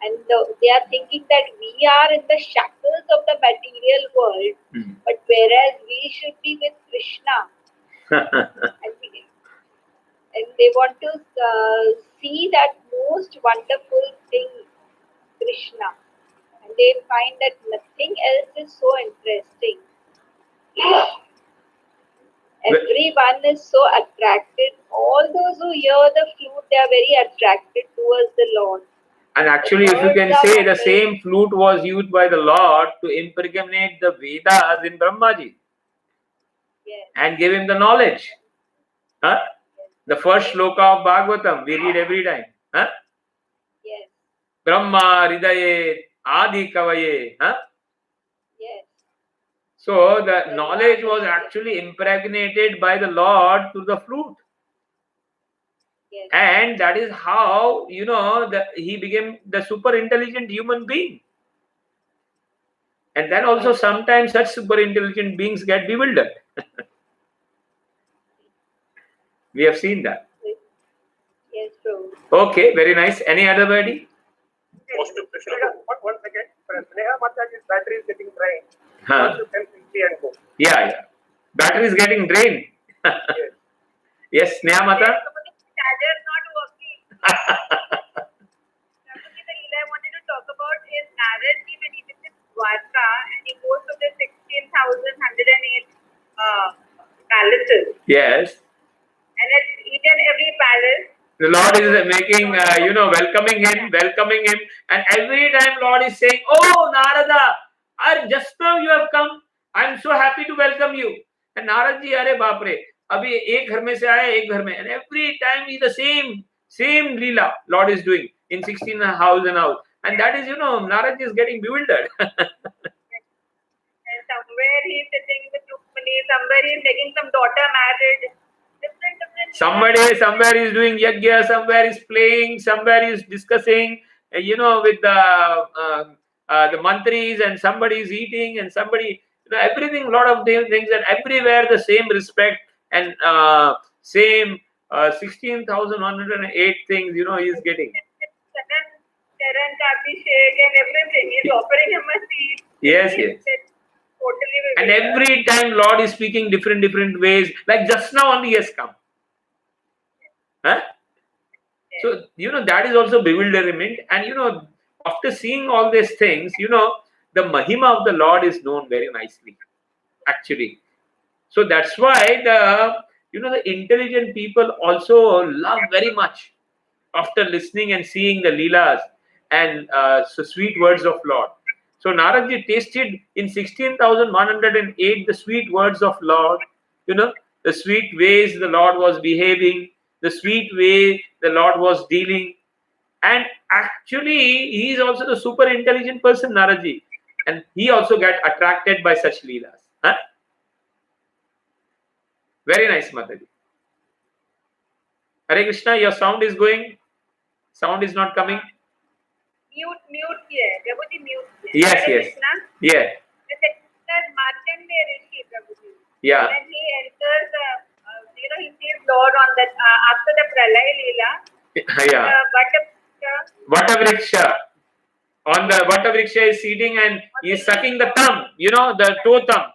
And they are thinking that we are in the shackles of the material world, but whereas we should be with Krishna. and they want to see that most wonderful thing, Krishna. And they find that nothing else is so interesting. Everyone is so attracted. All those who hear the flute, they are very attracted towards the Lord. And actually, if you can say, the same flute was used by the Lord to impregnate the Vedas in Brahmaji. Yes. And give him the knowledge. Huh? The first shloka of Bhagavatam, we read every time. Huh? Yes. Brahma Hridaye Adi Kavaye. Huh? Yes. So the knowledge was actually impregnated by the Lord through the flute. Yes. And that is how, he became the super intelligent human being. And then also sometimes such super intelligent beings get bewildered. We have seen that. Yes, true. Okay, very nice. Any other buddy? Most of Krishna. One second. Sneha Mataji's battery is getting drained. Huh. You can quickly and go. Yeah. Battery is getting drained. Yes. Yes, Sneha Mata? Charger is not working. I wanted to talk about his marriage when he visits Dwarka and he goes to the 16,108 palaces. Yes. And at each and every palace, The Lord is making, welcoming him. And every time Lord is saying, "Oh, Narada, just now you have come. I am so happy to welcome you." And Narad ji, "Arey baapre, abhi ek ghar mein se aaya, ek ghar mein." And every time is the same Leela Lord is doing in 16 house and house. And that is, Narad ji is getting bewildered. and somewhere he is sitting with Rukmani, somewhere he is taking some daughter married. Different. Somewhere is doing yajna, somewhere is playing, somewhere is discussing, with the mantris, and somebody is eating, and somebody, everything, lot of things, and everywhere the same respect and same 16,108 things, he is getting. And everything. He's offering him a seat. Yes. Totally. And every time Lord is speaking different ways, like just now only he has come. Huh? So, that is also bewilderment. And, after seeing all these things, the Mahima of the Lord is known very nicely, actually. So that's why the intelligent people also love very much after listening and seeing the Leelas and so sweet words of Lord. So Naradji tasted in 16,108 the sweet words of Lord, the sweet ways the Lord was behaving, the sweet way the Lord was dealing. And actually, he is also the super intelligent person, Naradji. And he also got attracted by such Leelas. Huh? Very nice, Mataji. Hare Krishna, your sound is going. Sound is not coming. Mute here. Prabhuji, mute here. Yes. Krishna? Yeah. The second Markandeya Rishi, Prabhuji. Yeah. When he enters, he sees Lord on that, after the Pralaya Leela, Yeah. Vatavriksha. On the Vatavriksha is sitting and he is sucking the thumb, the toe thumb.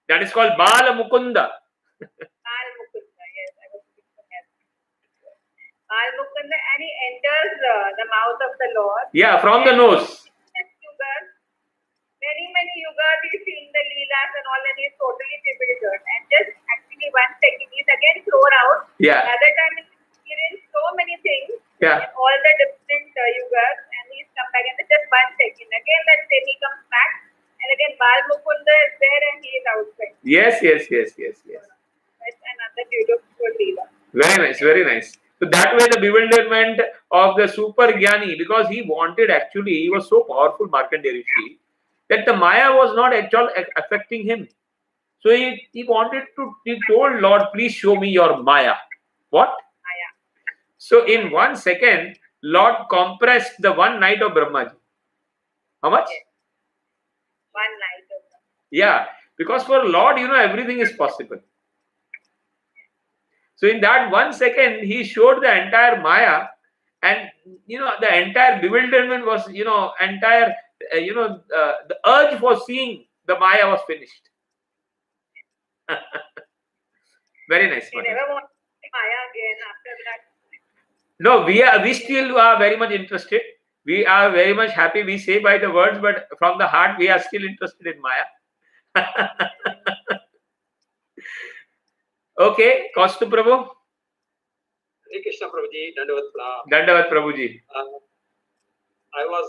That is called Bala Mukunda. Mukunda, yes, I was thinking of that. Bal Mukunda, and he enters the mouth of the Lord. Yeah, from the nose. Many yugas he's seeing the leelas and all, and he's totally bewildered. And just actually one second, he's again thrown out. Yeah. Another time he's experienced so many things Yeah. in all the different yugas, and he's come back. And it's just 1 second. Again, that same he comes back, and again Bal Mukunda is there, and he is outside. Yes. That's another beautiful leela. Very nice, very nice. So that way the bewilderment of the super jnani, because he wanted actually, he was so powerful, Markandeya Rishi, that the Maya was not at all affecting him. So he wanted to, he told Lord, please show me your Maya. What? Maya. So in 1 second, Lord compressed the one night of Brahmaji. How much? Yes. 1 night of them. Yeah, because for Lord, everything is possible. So in that 1 second, he showed the entire Maya, and the entire bewilderment was, entire, the urge for seeing the Maya was finished. Very nice. He never wanted to see Maya again after that. No, we still are very much interested. We are very much happy. We say by the words, but from the heart, we are still interested in Maya. Okay, Kaustu Prabhu. Hare Krishna Prabhuji, Dandavat Pranam. Dandavat Prabhuji. I was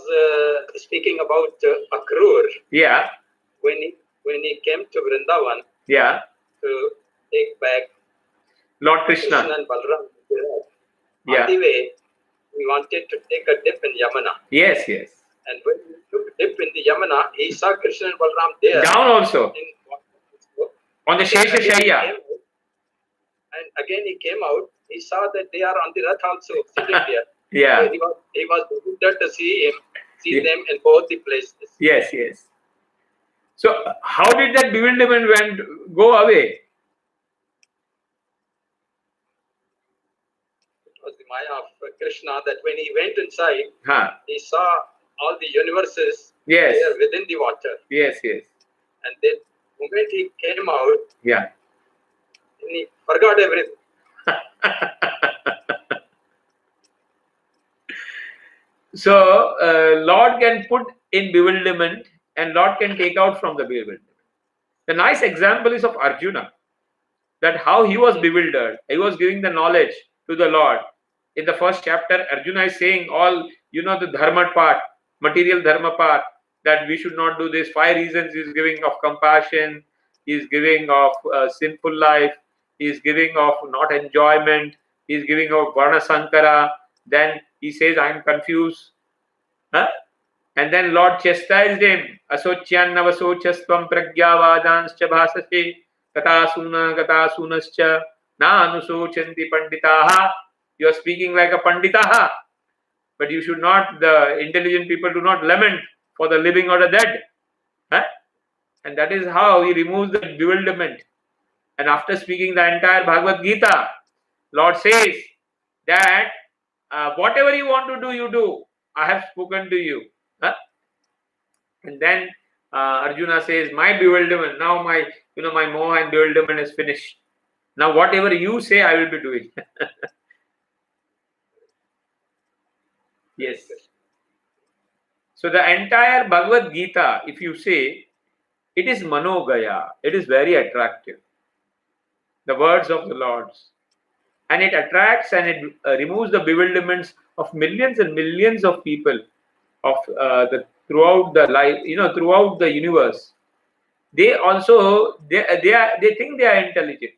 speaking about Akrur Yeah, when he came to Vrindavan yeah. to take back Lord Krishna. Krishna and Balaram. Yeah. On the way, he wanted to take a dip in Yamuna. Yes. And when he took a dip in the Yamuna, he saw Krishna and Balaram there. Down also. In, On the Shesha Shayya. And again he came out, he saw that they are on the Rath also sitting there. Yeah. So he was bewildered to see Yeah. them in both the places. Yes. So how did that bewilderment go away? It was the Maya of Krishna that when he went inside, Huh. he saw all the universes Yes. there within the water. Yes. And then the moment he came out, Yeah. he forgot everything. So Lord can put in bewilderment and Lord can take out from the bewilderment. The nice example is of Arjuna, that how he was bewildered. He was giving the knowledge to the Lord. In the first chapter, Arjuna is saying all, the dharma part, material dharma part, that we should not do this. 5 reasons he is giving of compassion, he is giving of sinful life, he is giving of not enjoyment, he is giving of Varna Sankara. Then he says, I am confused. Huh? And then Lord chastised him. Asocyan navasochastvam pragyavadanscha bhasase kata sunascha na anusochanti panditaha. You are speaking like a panditaha. But you should not, the intelligent people do not lament for the living or the dead. Huh? And that is how he removes the bewilderment. And after speaking the entire Bhagavad Gita, Lord says that whatever you want to do, you do. I have spoken to you. Huh? And then Arjuna says, my bewilderment, now my moha and bewilderment is finished. Now whatever you say, I will be doing. Yes. So the entire Bhagavad Gita, if you say, it is manogaya. It is very attractive. The words of the Lord's. And it attracts and it removes the bewilderments of millions and millions of people of throughout the life, throughout the universe. They also they think they are intelligent,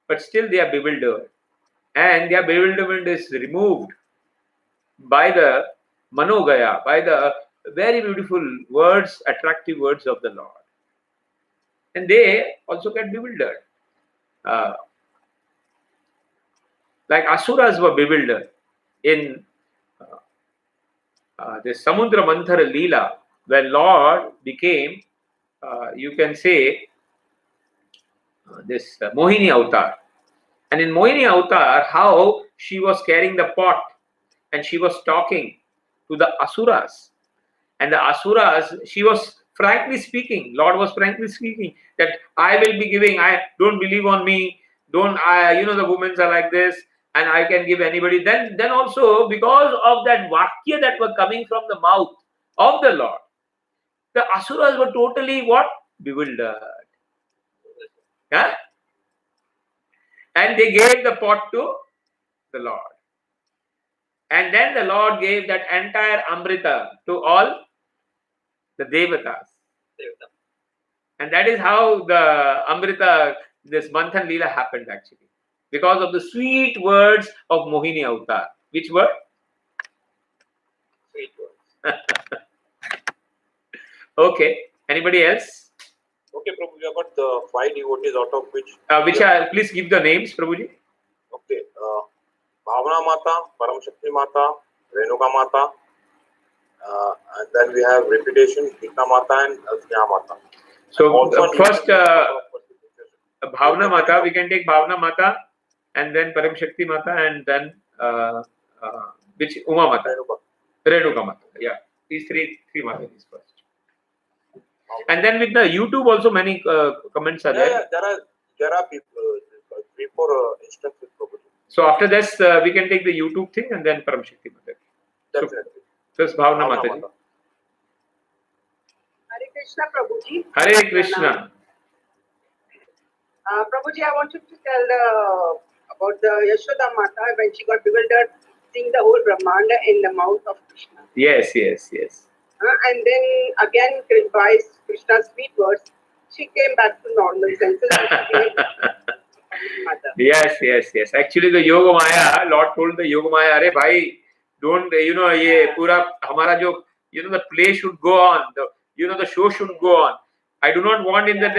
but still they are bewildered, and their bewilderment is removed by the manogaya, by the very beautiful words, attractive words of the Lord, and they also get bewildered. Like asuras were bewildered in the Samudra Manthara Leela, when Lord became, you can say, this Mohini Avatar. And in Mohini Avatar, how she was carrying the pot and she was talking to the asuras. And the asuras, she was frankly speaking, Lord was frankly speaking, that I will be giving, I don't believe on me, don't I, the women are like this, and I can give anybody. Then also, because of that vakya that were coming from the mouth of the Lord, the asuras were totally what? Bewildered. Huh? And they gave the pot to the Lord. And then the Lord gave that entire Amrita to all the Devatas. And that is how the Amrita, this Manthan Leela happened actually. Because of the sweet words of Mohini Avatar. Which word? Sweet words. Okay. Anybody else? Okay, Prabhuji, about the 5 devotees out of which... Please give the names, Prabhuji. Okay. Bhavana Mata, Param Shakti Mata, Renuka Mata, and then we have Reputation, Gita Mata and Sneha Mata. So first, Bhavana Mata, we can take Bhavana Mata and then Param Shakti Mata and then which Uma Mata? Renuka Mata. Yeah, these three Matas first. And then with the YouTube also many comments are there. Yeah, there are people, 3-4 instances, Prabhuji. So after this, we can take the YouTube thing and then Param Shakti Mata. Definitely. So it's Bhavana Mata. Hare Krishna, Prabhuji. Hare Krishna. Prabhuji, I want you to tell about the Yashoda Mata when she got bewildered seeing the whole Brahmanda in the mouth of Krishna. Yes. And then again, by Krishna's sweet words, she came back to normal senses. Yes. Actually, the Yoga Maya, Lord told the Yoga Maya, "Arey bhai, don't ye pura hamara jo the play should go on, the show should go on. I do not want in that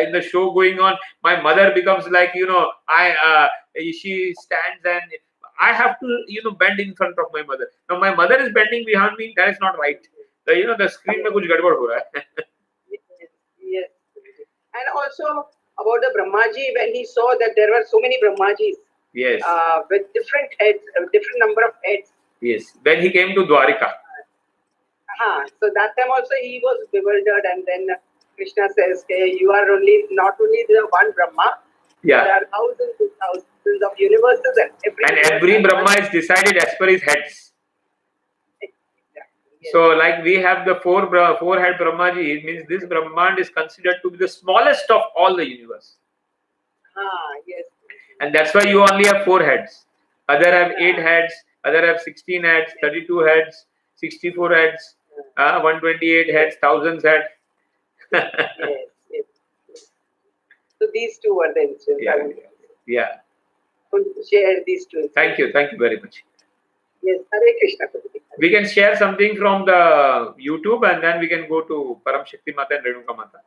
in the show going on, my mother becomes like she stands and I have to bend in front of my mother. Now my mother is bending behind me. That is not right. The screen mein kuch gadbad ho raha hai." Yes. And also about the Brahmaji, when he saw that there were so many Brahmajis. Yes. With different heads, different number of heads. Yes. When he came to Dwarika. So that time also he was bewildered, and then Krishna says, "Okay, you are not only the one Brahma. Yeah. There are thousands of universes, and every Brahma is decided as per his heads. Exactly. So, like we have the four-head Brahmaji, it means this Brahmand is considered to be the smallest of all the universe. Yes. And that's why you only have 4 heads. Other have 8 heads, other have 16 heads, 32 heads, 64 heads, 128 heads, thousands heads. Yes. So these two are the instances. Yeah. Share these two. Thank you very much. Yes, Hare Krishna. We can share something from the YouTube and then we can go to Param Shakti Mata and Renuka Mata.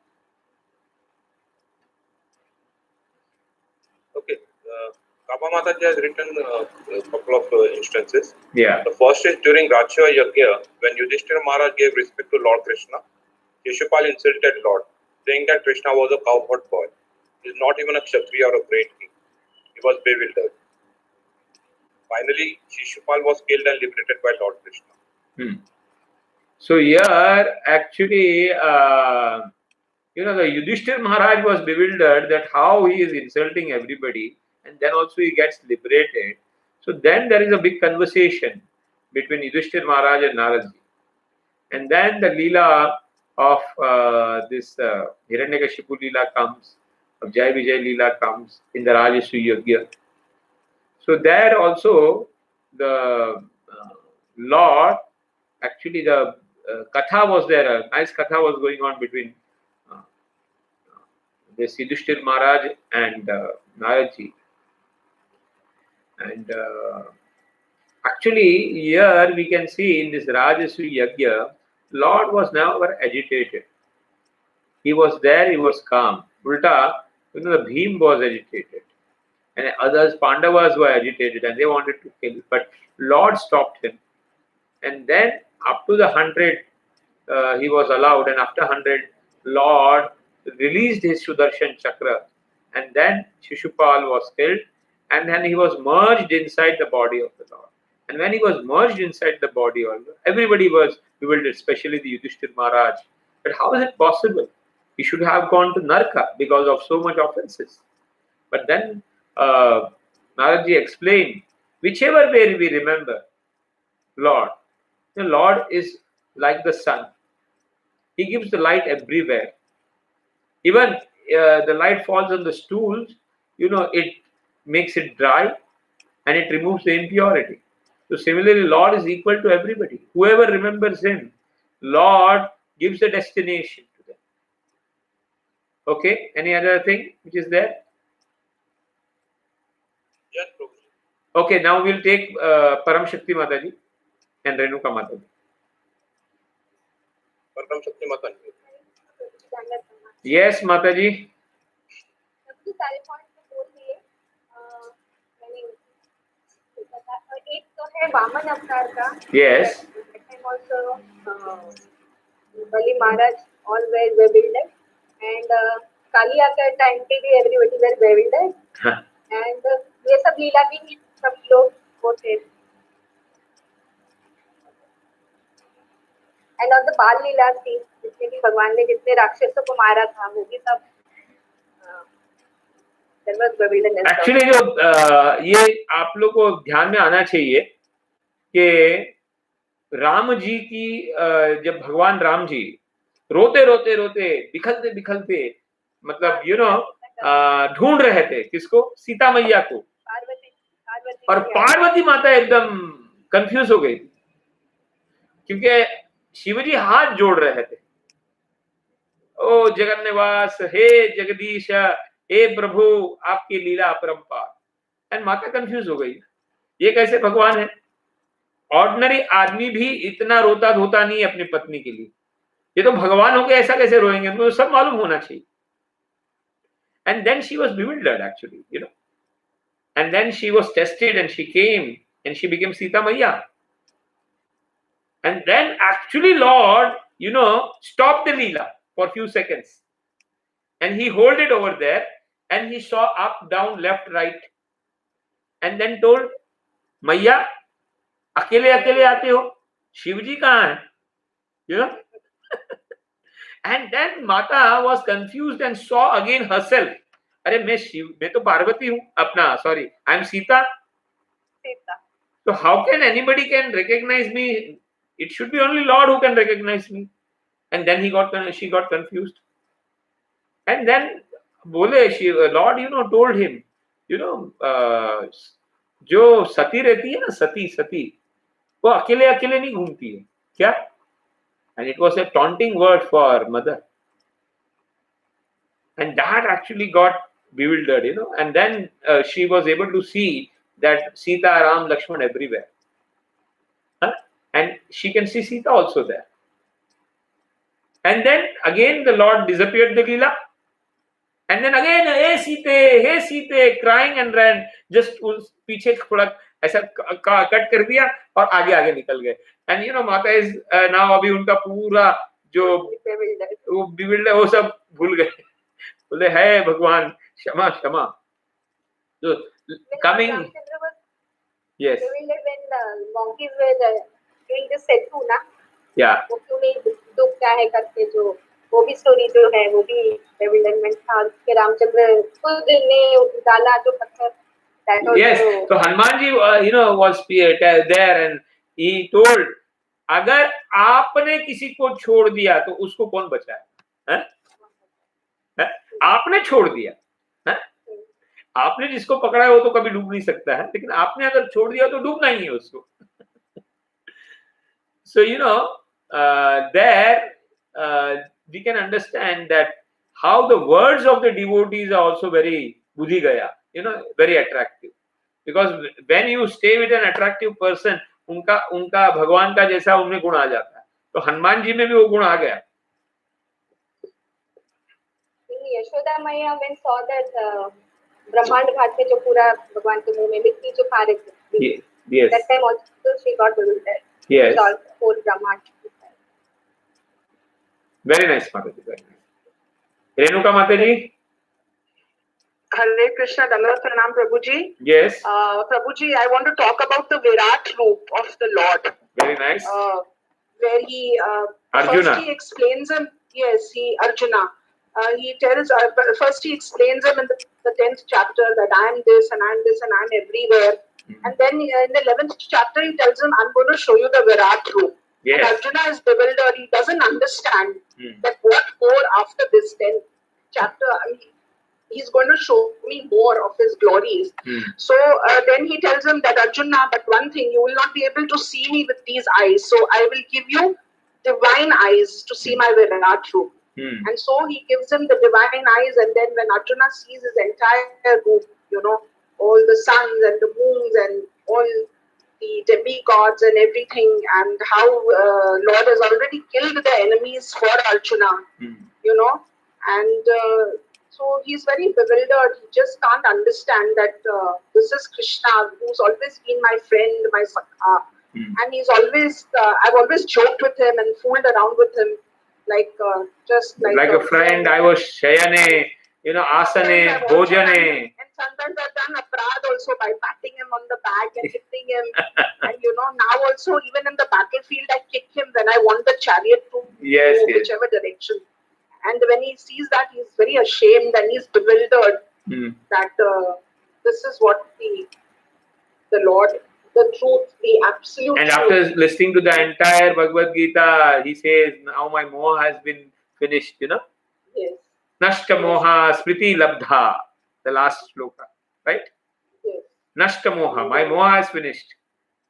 Okay. Kapa Mataji has written a couple of instances. Yeah. The first is during Rajya Yajna, when Yudhishthira Maharaj gave respect to Lord Krishna, Shishupal insulted Lord, saying that Krishna was a cowherd boy. He is not even a Kshatriya or a great king. He was bewildered. Finally, Shishupal was killed and liberated by Lord Krishna. So here, actually, the Yudhishthira Maharaj was bewildered that how he is insulting everybody, and then also he gets liberated. So then there is a big conversation between Yudhishthira Maharaj and Naradji. And then the Leela of this Hiranyakashipu Leela comes, of Jai Vijay Leela comes in the Rajaswi Yajna. So there also the Lord, actually the Katha was there, a nice Katha was going on between this Yudhishthira Maharaj and Naradji. And actually here we can see in this Rajaswi Yajna, Lord was never agitated. He was there, he was calm. Ulta, the Bhim was agitated. And others, Pandavas were agitated and they wanted to kill. But Lord stopped him. And then up to the 100, he was allowed. And after 100, Lord released his Sudarshan Chakra. And then Shishupal was killed. and then he was merged inside the body of the Lord. And when he was merged inside the body, everybody was bewildered, especially the Yudhishthira Maharaj. But how is it possible? He should have gone to Naraka because of so much offenses. But then Naradji explained, whichever way we remember Lord, the Lord is like the sun. He gives the light everywhere. Even the light falls on the stools, it makes it dry and it removes the impurity. So similarly, Lord is equal to everybody. Whoever remembers Him, Lord gives the destination to them. Okay, any other thing which is there? Yes, Prabhuji. Okay, now we'll take Param Shakti Mataji and Renuka Mataji. Param Shakti Mataji. Yes, Mataji. सबसे सारे point तो बोल दिए मैंने एक तो है वामन अवतार का Yes. and also Bali Maharaj all were bewildered and Kaliya के टाइम पे भी everybody were bewildered and ये सब लीला भी सब लोग वो थे and on the बाल लीला थी जितने भी भगवान ने जितने राक्षसों को मारा था वो भी सब एक्चुअली जो ये आप लोग को ध्यान में आना चाहिए कि राम जी की जब भगवान राम जी रोते रोते रोते बिखलते बिखलते मतलब ढूंढ रहे थे किसको, सीता मैया को, और पार्वती माता एकदम कंफ्यूज हो गई क्योंकि शिवजी हाथ जोड़ रहे थे, ओ जगन्निवास, हे जगदीश, हे प्रभु, आपकी लीला अपरंपार। एंड माता कंफ्यूज हो गई, ये कैसे भगवान है? ऑर्डिनरी आदमी भी इतना रोता धोता नहीं अपनी पत्नी के लिए, ये तो भगवान होके ऐसा कैसे रोएंगे? उनको सब मालूम होना चाहिए। And then she was bewildered actually, and then she was tested and she came and she became Sita Maiya. And then actually Lord, stopped the Leela for a few seconds. And he held it over there and he saw up, down, left, right. And then told, Maiya, अकेले अकेले आते हो, शिवजी कहाँ है? And then Mata was confused and saw again herself. अरे मैं तो पार्वती हूँ अपना, sorry, I am Sita. So how can anybody can recognize me? It should be only Lord who can recognize me. And then she got confused. And then Lord, told him, जो सती रहती है ना, सती, वो अकेले अकेले नहीं घूमती है, क्या? And it was a taunting word for mother. And that actually got bewildered, and then she was able to see that Sita, Ram, Lakshman everywhere. And she can see Sita also there. And then again the Lord disappeared the Leela. And then again, hey Sita, crying and ran. Just पीछे थोड़ा ऐसा cut कर दिया और आगे निकल गए. And Mata is now अभी उनका पूरा जो bewildered वो सब भूल गए. बोले है भगवान क्षमा. So coming, yes. When the monkeys were doing the setu ना, Yeah. वो क्यों नहीं दुख क्या है करके जो वो भी स्टोरी जो है वो भी bewilderment था कि रामचंद्र खुद ने डाला जो पत्थर. Yes. So Hanuman ji, was there and he told, अगर आपने किसी को छोड़ दिया तो उसको कौन बचाए? आपने छोड़ दिया, आपने जिसको पकड़ा है वो तो कभी डूब नहीं सकता है, लेकिन आपने अगर छोड़ दिया तो डूबना ही है उसको. So there we can understand that how the words of the devotees are also very buddhi gaya, very attractive, because when you stay with an attractive person, उनका भगवान का जैसा उनमें गुण आ जाता है. तो हनुमान जी में भी वो गुण आ गया. यशोदा मैया when saw that ब्रह्मांड घाट पे जो पूरा भगवान के मुंह में मिट्टी जो खा रहे थे, yes, that time also she got bewildered. yes, whole ब्रह्मांड. very nice, Mataji, very nice. Renuka Mataji. Hare Krishna, Dandavat Pranam Prabhuji. Yes. Prabhuji, I want to talk about the Virat Roop of the Lord. Very nice. Where he Arjuna. first he explains him. Yes, Arjuna. He tells first he explains him in the 10th chapter that I am this and I am this and I am everywhere. And then in the 11th chapter he tells him, I'm going to show you the Virat Roop. Yes. And Arjuna is bewildered. He doesn't understand that what more after this 10th chapter. He's going to show me more of his glories. So then he tells him that Arjuna, but one thing, you will not be able to see me with these eyes. So I will give you divine eyes to see my Virat Roop. And so he gives him the divine eyes. And then when Arjuna sees his entire roop, all the suns and the moons and all the demigods and everything, and how Lord has already killed the enemies for Arjuna, and so he's very bewildered. He just can't understand that this is Krishna, who's always been my friend, my Sakha. And he's always, I've always joked with him and fooled around with him, just like a friend. I was Shayane, Asane, Bhojane. And sometimes I've done aparad also by patting him on the back and hitting him. And now also, even in the battlefield, I kick him when I want the chariot to go whichever direction. And when he sees that, he's very ashamed and he's bewildered that this is what the Lord, the truth, the absolute and truth. After listening to the entire Bhagavad Gita, he says, now my moha has been finished, Yes. Nashta moha spriti labdha, the last sloka, right? Yes. Nashta moha, my moha is finished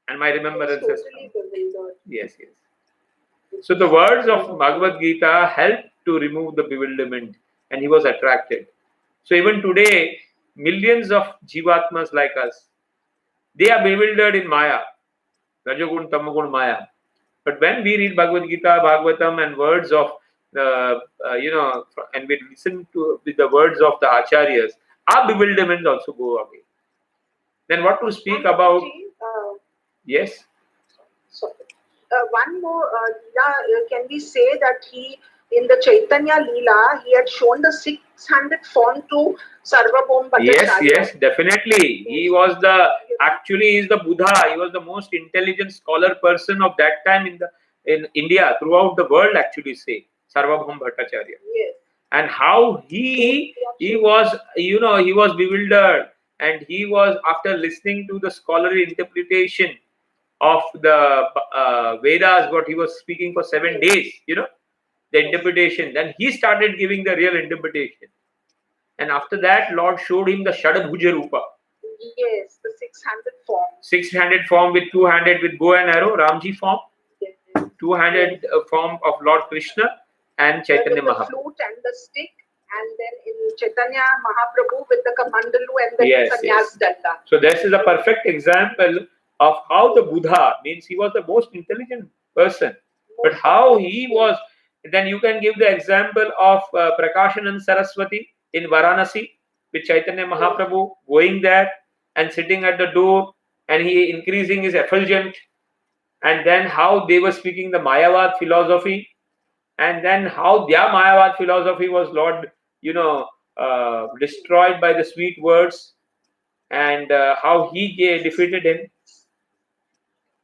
and my remembrance has Totally come. bewildered. Yes. So the words of Bhagavad Gita helped to remove the bewilderment and he was attracted. So even today, millions of jivatmas like us, they are bewildered in Maya, Rajagun, Tamagun, Maya. But when we read Bhagavad Gita, Bhagavatam and words of the, and we listen to the words of the Acharyas, our bewilderment also go away. Then what to speak about? Yes? Sorry. One more, can we say that in the Chaitanya Leela, he had shown the 600 form to Sarvabhaum Bhattacharya. Yes, definitely. He was he is the Buddha. He was the most intelligent scholar person of that time in India, throughout the world actually say, Sarvabhaum Bhattacharya. Yes. And how he was, he was bewildered, and he was, after listening to the scholarly interpretation of the Vedas, what he was speaking for 7 days, the interpretation, then he started giving the real interpretation. And after that, Lord showed him the Shadabhuja Rupa. Yes, the 600 form. 600 form with 200 with bow and arrow, Ramji form. Yes. 200 form of Lord Krishna and Chaitanya with the Mahaprabhu. flute and the stick, and then in Chaitanya Mahaprabhu with the Kamandalu and the Sannyas Danda. So this is a perfect example of how the Buddha, means he was the most intelligent person, but how he was. Then you can give the example of Prakashanand Saraswati in Varanasi with Chaitanya Mahaprabhu going there and sitting at the door, and he increasing his effulgence, and then how they were speaking the Mayavad philosophy, and then how their Mayavad philosophy was destroyed by the sweet words, and how he defeated him,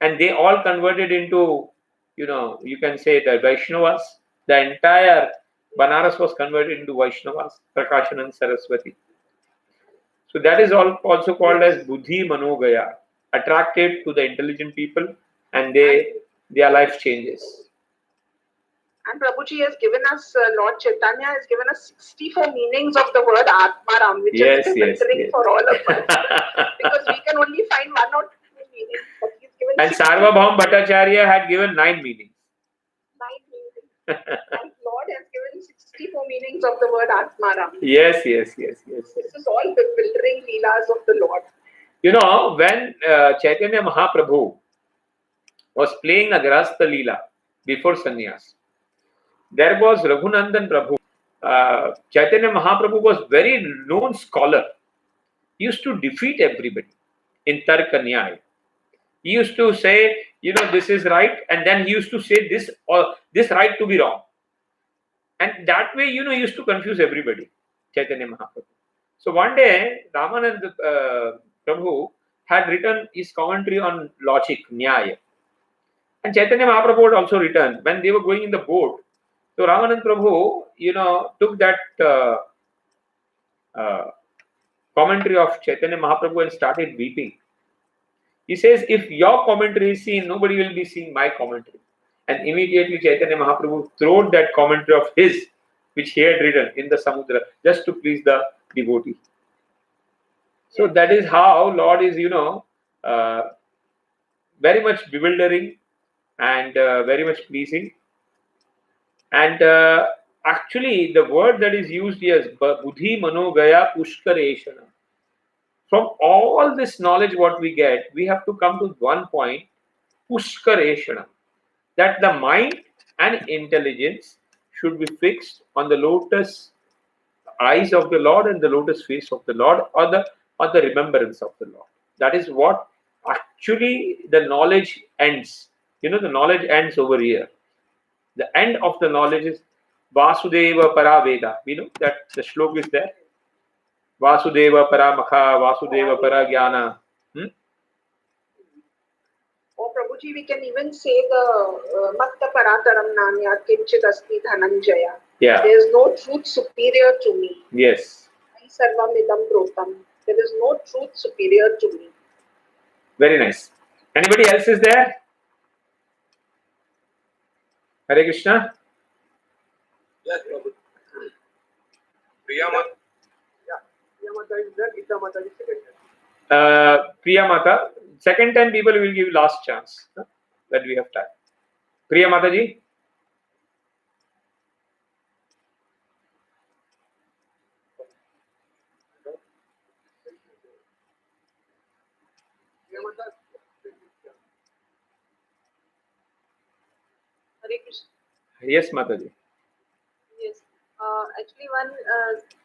and they all converted into, you can say the Vaishnavas. The entire Banaras was converted into Vaishnavas, Prakashanand Saraswati. So that is also called as Buddhi Manogaya, attracted to the intelligent people, and their life changes. And Prabhuji has given us, Lord Chaitanya has given us 64 meanings of the word Atmaram, which is filtering for all of us. Because we can only find 1 or 2 meanings. But he's given and Sarvabhaum Bhattacharya had given 9 meanings. 9 meanings. And Lord has given 64 meanings of the word Atmaram. Yes. This is all bewildering leelas of the Lord. When Chaitanya Mahaprabhu was playing a Grahastha Leela before Sannyas, there was Raghunandan Prabhu. Chaitanya Mahaprabhu was very known scholar. He used to defeat everybody in Tarka Nyaya. He used to say, this is right, and then he used to say this or this right to be wrong. And that way, he used to confuse everybody, Chaitanya Mahaprabhu. So one day, Ramanand Prabhu had written his commentary on logic, Nyaya. And Chaitanya Mahaprabhu had also written when they were going in the boat. So Ramanand Prabhu, took that commentary of Chaitanya Mahaprabhu and started weeping. He says, if your commentary is seen, nobody will be seeing my commentary. And immediately Chaitanya Mahaprabhu threw that commentary of his, which he had written in the Samudra, just to please the devotee. So that is how Lord is, very much bewildering and very much pleasing. And actually, the word that is used here is Buddhi Manogaya Pushkareshana. From all this knowledge what we get, we have to come to one point, Pushkareshana, that the mind and intelligence should be fixed on the lotus eyes of the Lord and the lotus face of the Lord, or the remembrance of the Lord. That is what actually the knowledge ends. The knowledge ends over here. The end of the knowledge is Vasudeva Paraveda. We know that the shlok is there. Vasudeva Paramakha, Vasudeva Paragyana. Or Prabhuji, we can even say the Makta Parataram Nanya Kinchit Asti Dhananjaya. Yeah. There is no truth superior to me. Yes. Sarvamidam Protam. There is no truth superior to me. Very nice. Anybody else is there? Hare Krishna. Yes, Prabhu. Priya Mata. Priya Mata is there, Gita Mata is second. Priya Mata. Second time people will give last chance. That we have time. Priya Mata ji. Priya Mata. Hare Krishna. Yes, Mataji. Yes. Actually, one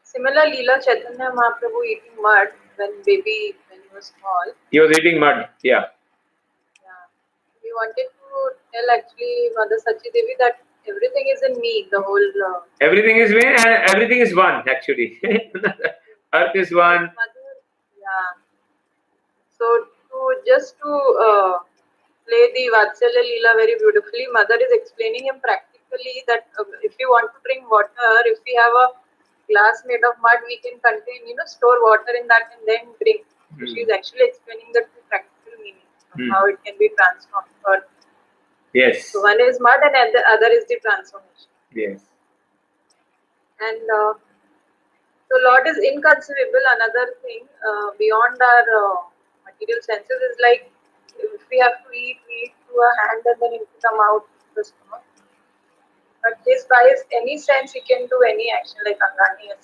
similar Leela Chaitanya Mahaprabhu eating mud when he was small. He was eating mud. Yeah. Yeah. We wanted to tell actually Mother Sachi Devi that everything is in me, the whole. Everything is one and everything is one actually. Earth is one. Mother, yeah. So to play the Vatsalya Leela very beautifully, Mother is explaining him practically that if you want to drink water, if we have a glass made of mud, we can store water in that and then drink. So she is actually explaining the two practical meanings of how it can be transformed. Yes. So one is mud and the other is the transformation. Yes. And so Lord is inconceivable. Another thing beyond our material senses is like if we have to eat through our hand and then it will come out the stomach. But this by any sense he can do any action like Angani and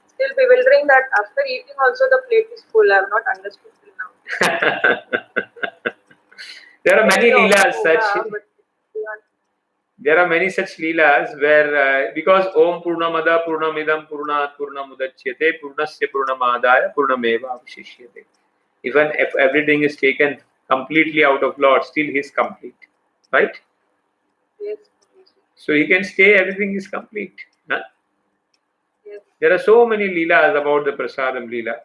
still bewildering that after eating also the plate is full. I have not understood till now. There are many leelas such. There are many such leelas where because Om Purnamada Purnamidam Purnat Purnamudachyate Purnasya Purnamadaya Purnameva Avshishyate. Even if everything is taken completely out of Lord, still He is complete. Right? Yes. So He can stay, everything is complete. Huh? Yes. There are so many leelas about the Prasadam Leela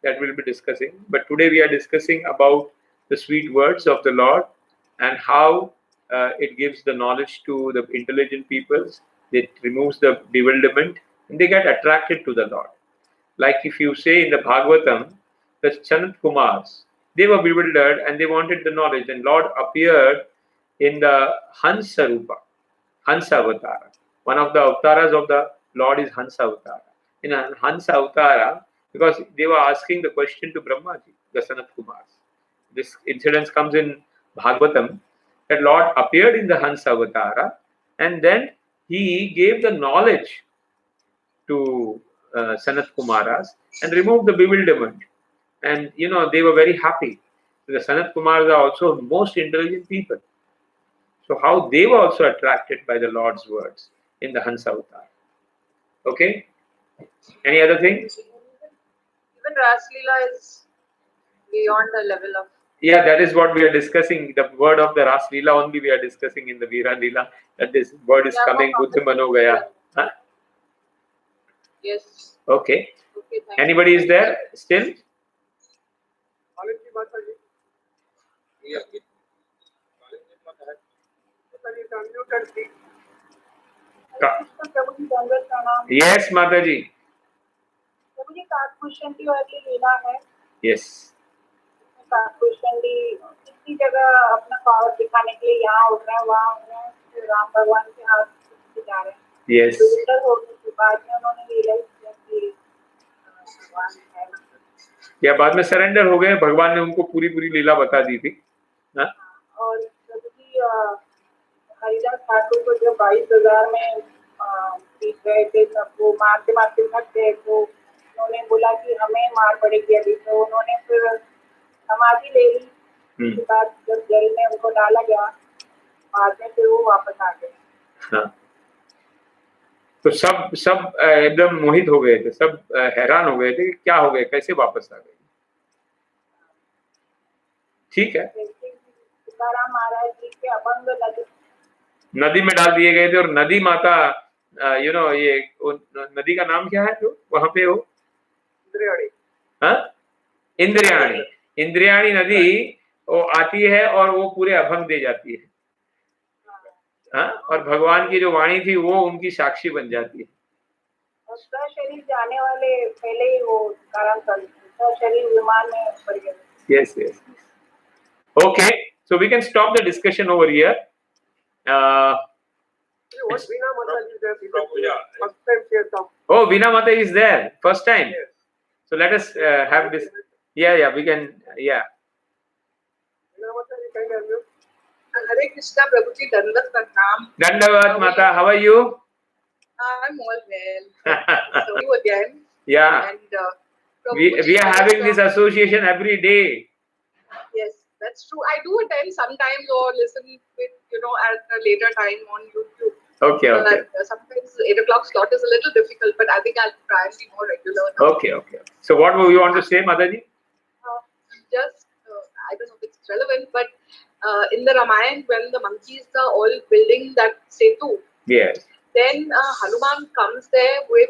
that we'll be discussing. But today we are discussing about the sweet words of the Lord and how it gives the knowledge to the intelligent peoples. It removes the bewilderment and they get attracted to the Lord. Like if you say in the Bhagavatam, the Chanat Kumars, they were bewildered and they wanted the knowledge, and Lord appeared in the Hansa Rupa, Hansa Avatara. One of the avatars of the Lord is Hansa Avatara. In a Hansa Avatara, because they were asking the question to Brahmaji, the Sanat Kumars. This incident comes in Bhagavatam, that Lord appeared in the Hansa Avatara and then He gave the knowledge to Sanat Kumaras and removed the bewilderment. And they were very happy. The Sanat Kumars are also most intelligent people. So how they were also attracted by the Lord's words in the Hansa Avatar. Okay? Any other thing? Even Ras Leela is beyond the level of. Yeah, that is what we are discussing. The word of the Ras Leela only we are discussing in the Veera Leela. That this word is coming, Buddha Manogaya. Huh? Yes. Okay. Okay, thank Anybody you. is there still? Quality Mataji. Yeah. Mataji is unmuted, please. प्रभु जी दंडवत प्रणाम। Yes, Mataji. प्रभु जी काकभूषण की वाली लीला है, Yes. Kakbhushan जी किसी जगह अपना power दिखाने के लिए यहाँ उठ रहे हैं, वहाँ उठ रहे हैं, फिर राम भगवान के हाथ से जा रहे हैं। Yes. विजिटर होने के बाद में उन्होंने रियलाइज किया कि भगवान है। या बाद में सरेंडर हो गए, भगवान ने उनको पूरी पूरी लीला बता दी थी। हाँ? और प्रभु जी हरिदास ठाकुर को जब 22,000 में पीट गए थे, तब वो मारते मारते थक गए, तो उन्होंने बोला कि हमें मार पड़ेगी अभी, तो उन्होंने फिर समाधि ले ली। उसके बाद जब जेल में उनको डाला गया, बाद में फिर वो वापस आ गए। हाँ। तो सब एकदम मोहित हो गए थे, सब हैरान हो गए थे कि क्या हो गए, कैसे वापस आ गए। ठीक है। तुकाराम महाराज जी के अभंग नदी में डाल दिए गए थे, और नदी माता ये नदी का नाम क्या है जो वहां पे हो? इंद्रियाणी। हाँ, इंद्रियाणी। इंद्रियाणी नदी वो आती है और वो पूरे अभंग दे जाती है। हाँ, और भगवान की जो वाणी थी वो उनकी साक्षी बन जाती है। शरीर जाने वाले पहले ही वो कारण शरीर विमान में पड़ गए। Yes, yes. Okay, so we can stop the discussion over here. What Veena Mataji is there? Prabhu, yeah. First time she has come. Oh, Veena Mata is there, first time. Yes. So let us have this. Yeah, we can. Yeah. Veena Mataji, can you unmute? Hare Krishna, Prabhuji, Dandavat Pranam. Dandavat Mata, how are you? I'm all well. So you again. Yeah. And We are having this association every day. Yes, that's true. I do attend sometimes or listen with, at a later time on YouTube. Okay. Sometimes 8 o'clock slot is a little difficult, but I think I'll try and be more regular now. Okay. So what do you want to say, Mataji? I don't know if it's relevant, but in the Ramayana, when the monkeys are all building that setu, Yes. then Hanuman comes there with,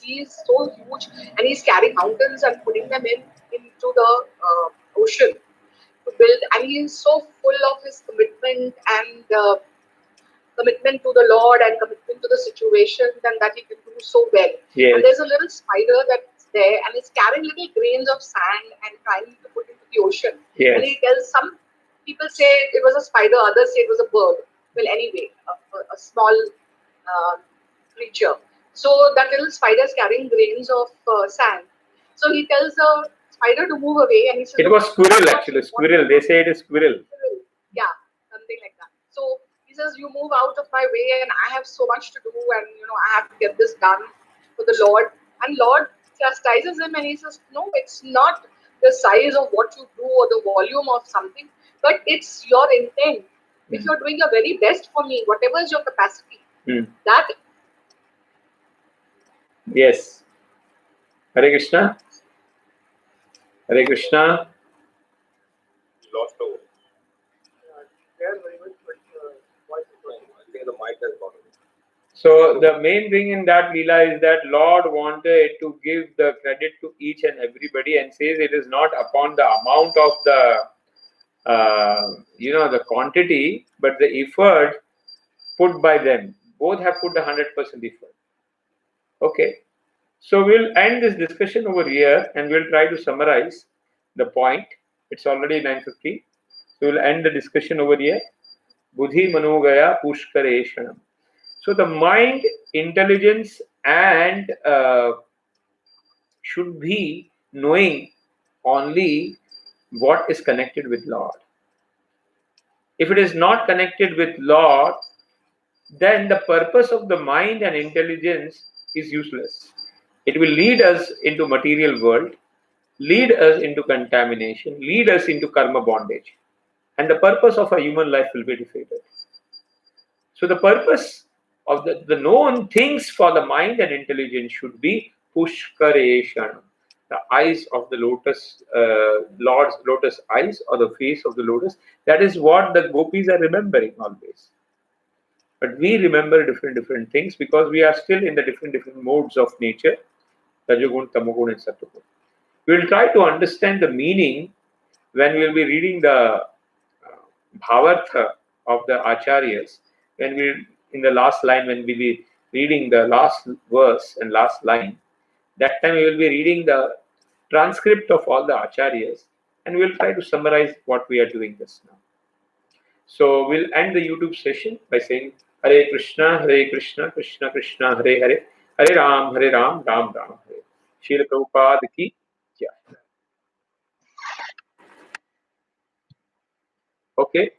he's so huge and he's carrying mountains and putting them into the ocean to build, and he is so full of his commitment and commitment to the Lord and commitment to the situation, and that he can do so well. Yes. And there's a little spider that's there and it's carrying little grains of sand and trying to put into the ocean. Yes. And he tells, some people say it was a spider, others say it was a bird. Well, anyway, a small creature. So that little spider is carrying grains of sand. So he tells the spider to move away, and he says, It was squirrel actually. Squirrel. They say it is squirrel. Yeah, something like that. So he says, you move out of my way, and I have so much to do, and I have to get this done for the Lord. And Lord chastises him, and he says, no, it's not the size of what you do or the volume of something, but it's your intent. If you're doing your very best for me, whatever is your capacity, that. Yes. Hare Krishna. Hare Krishna. Lost over. There very much, but voice is not. I think the mic has gone. So the main thing in that Leela is that Lord wanted to give the credit to each and everybody, and says it is not upon the amount of the the quantity, but the effort put by them. Both have put the 100% effort. Okay. So we'll end this discussion over here and we'll try to summarize the point. It's already 9:50. So we'll end the discussion over here. Buddhi manogaya pushkareshanam. So the mind, intelligence, and should be knowing only what is connected with Lord. If it is not connected with Lord, then the purpose of the mind and intelligence is useless. It will lead us into material world, lead us into contamination, lead us into karma bondage. And the purpose of a human life will be defeated. So the purpose of the known things for the mind and intelligence should be pushkareshanam, the eyes of the lotus, Lord's lotus eyes, or the face of the lotus. That is what the gopis are remembering always. But we remember different things because we are still in the different modes of nature. Rajagun, Tamogun, and Satogun. We will try to understand the meaning when we will be reading the Bhavartha of the Acharyas. When we, in the last line, when we will be reading the last verse and last line, that time we will be reading the transcript of all the Acharyas, and we will try to summarize what we are doing just now. So we'll end the YouTube session by saying Hare Krishna, Krishna Krishna, Hare Hare, Hare Ram, Ram Ram, Hare. Srila Prabhupada ki jai. Okay.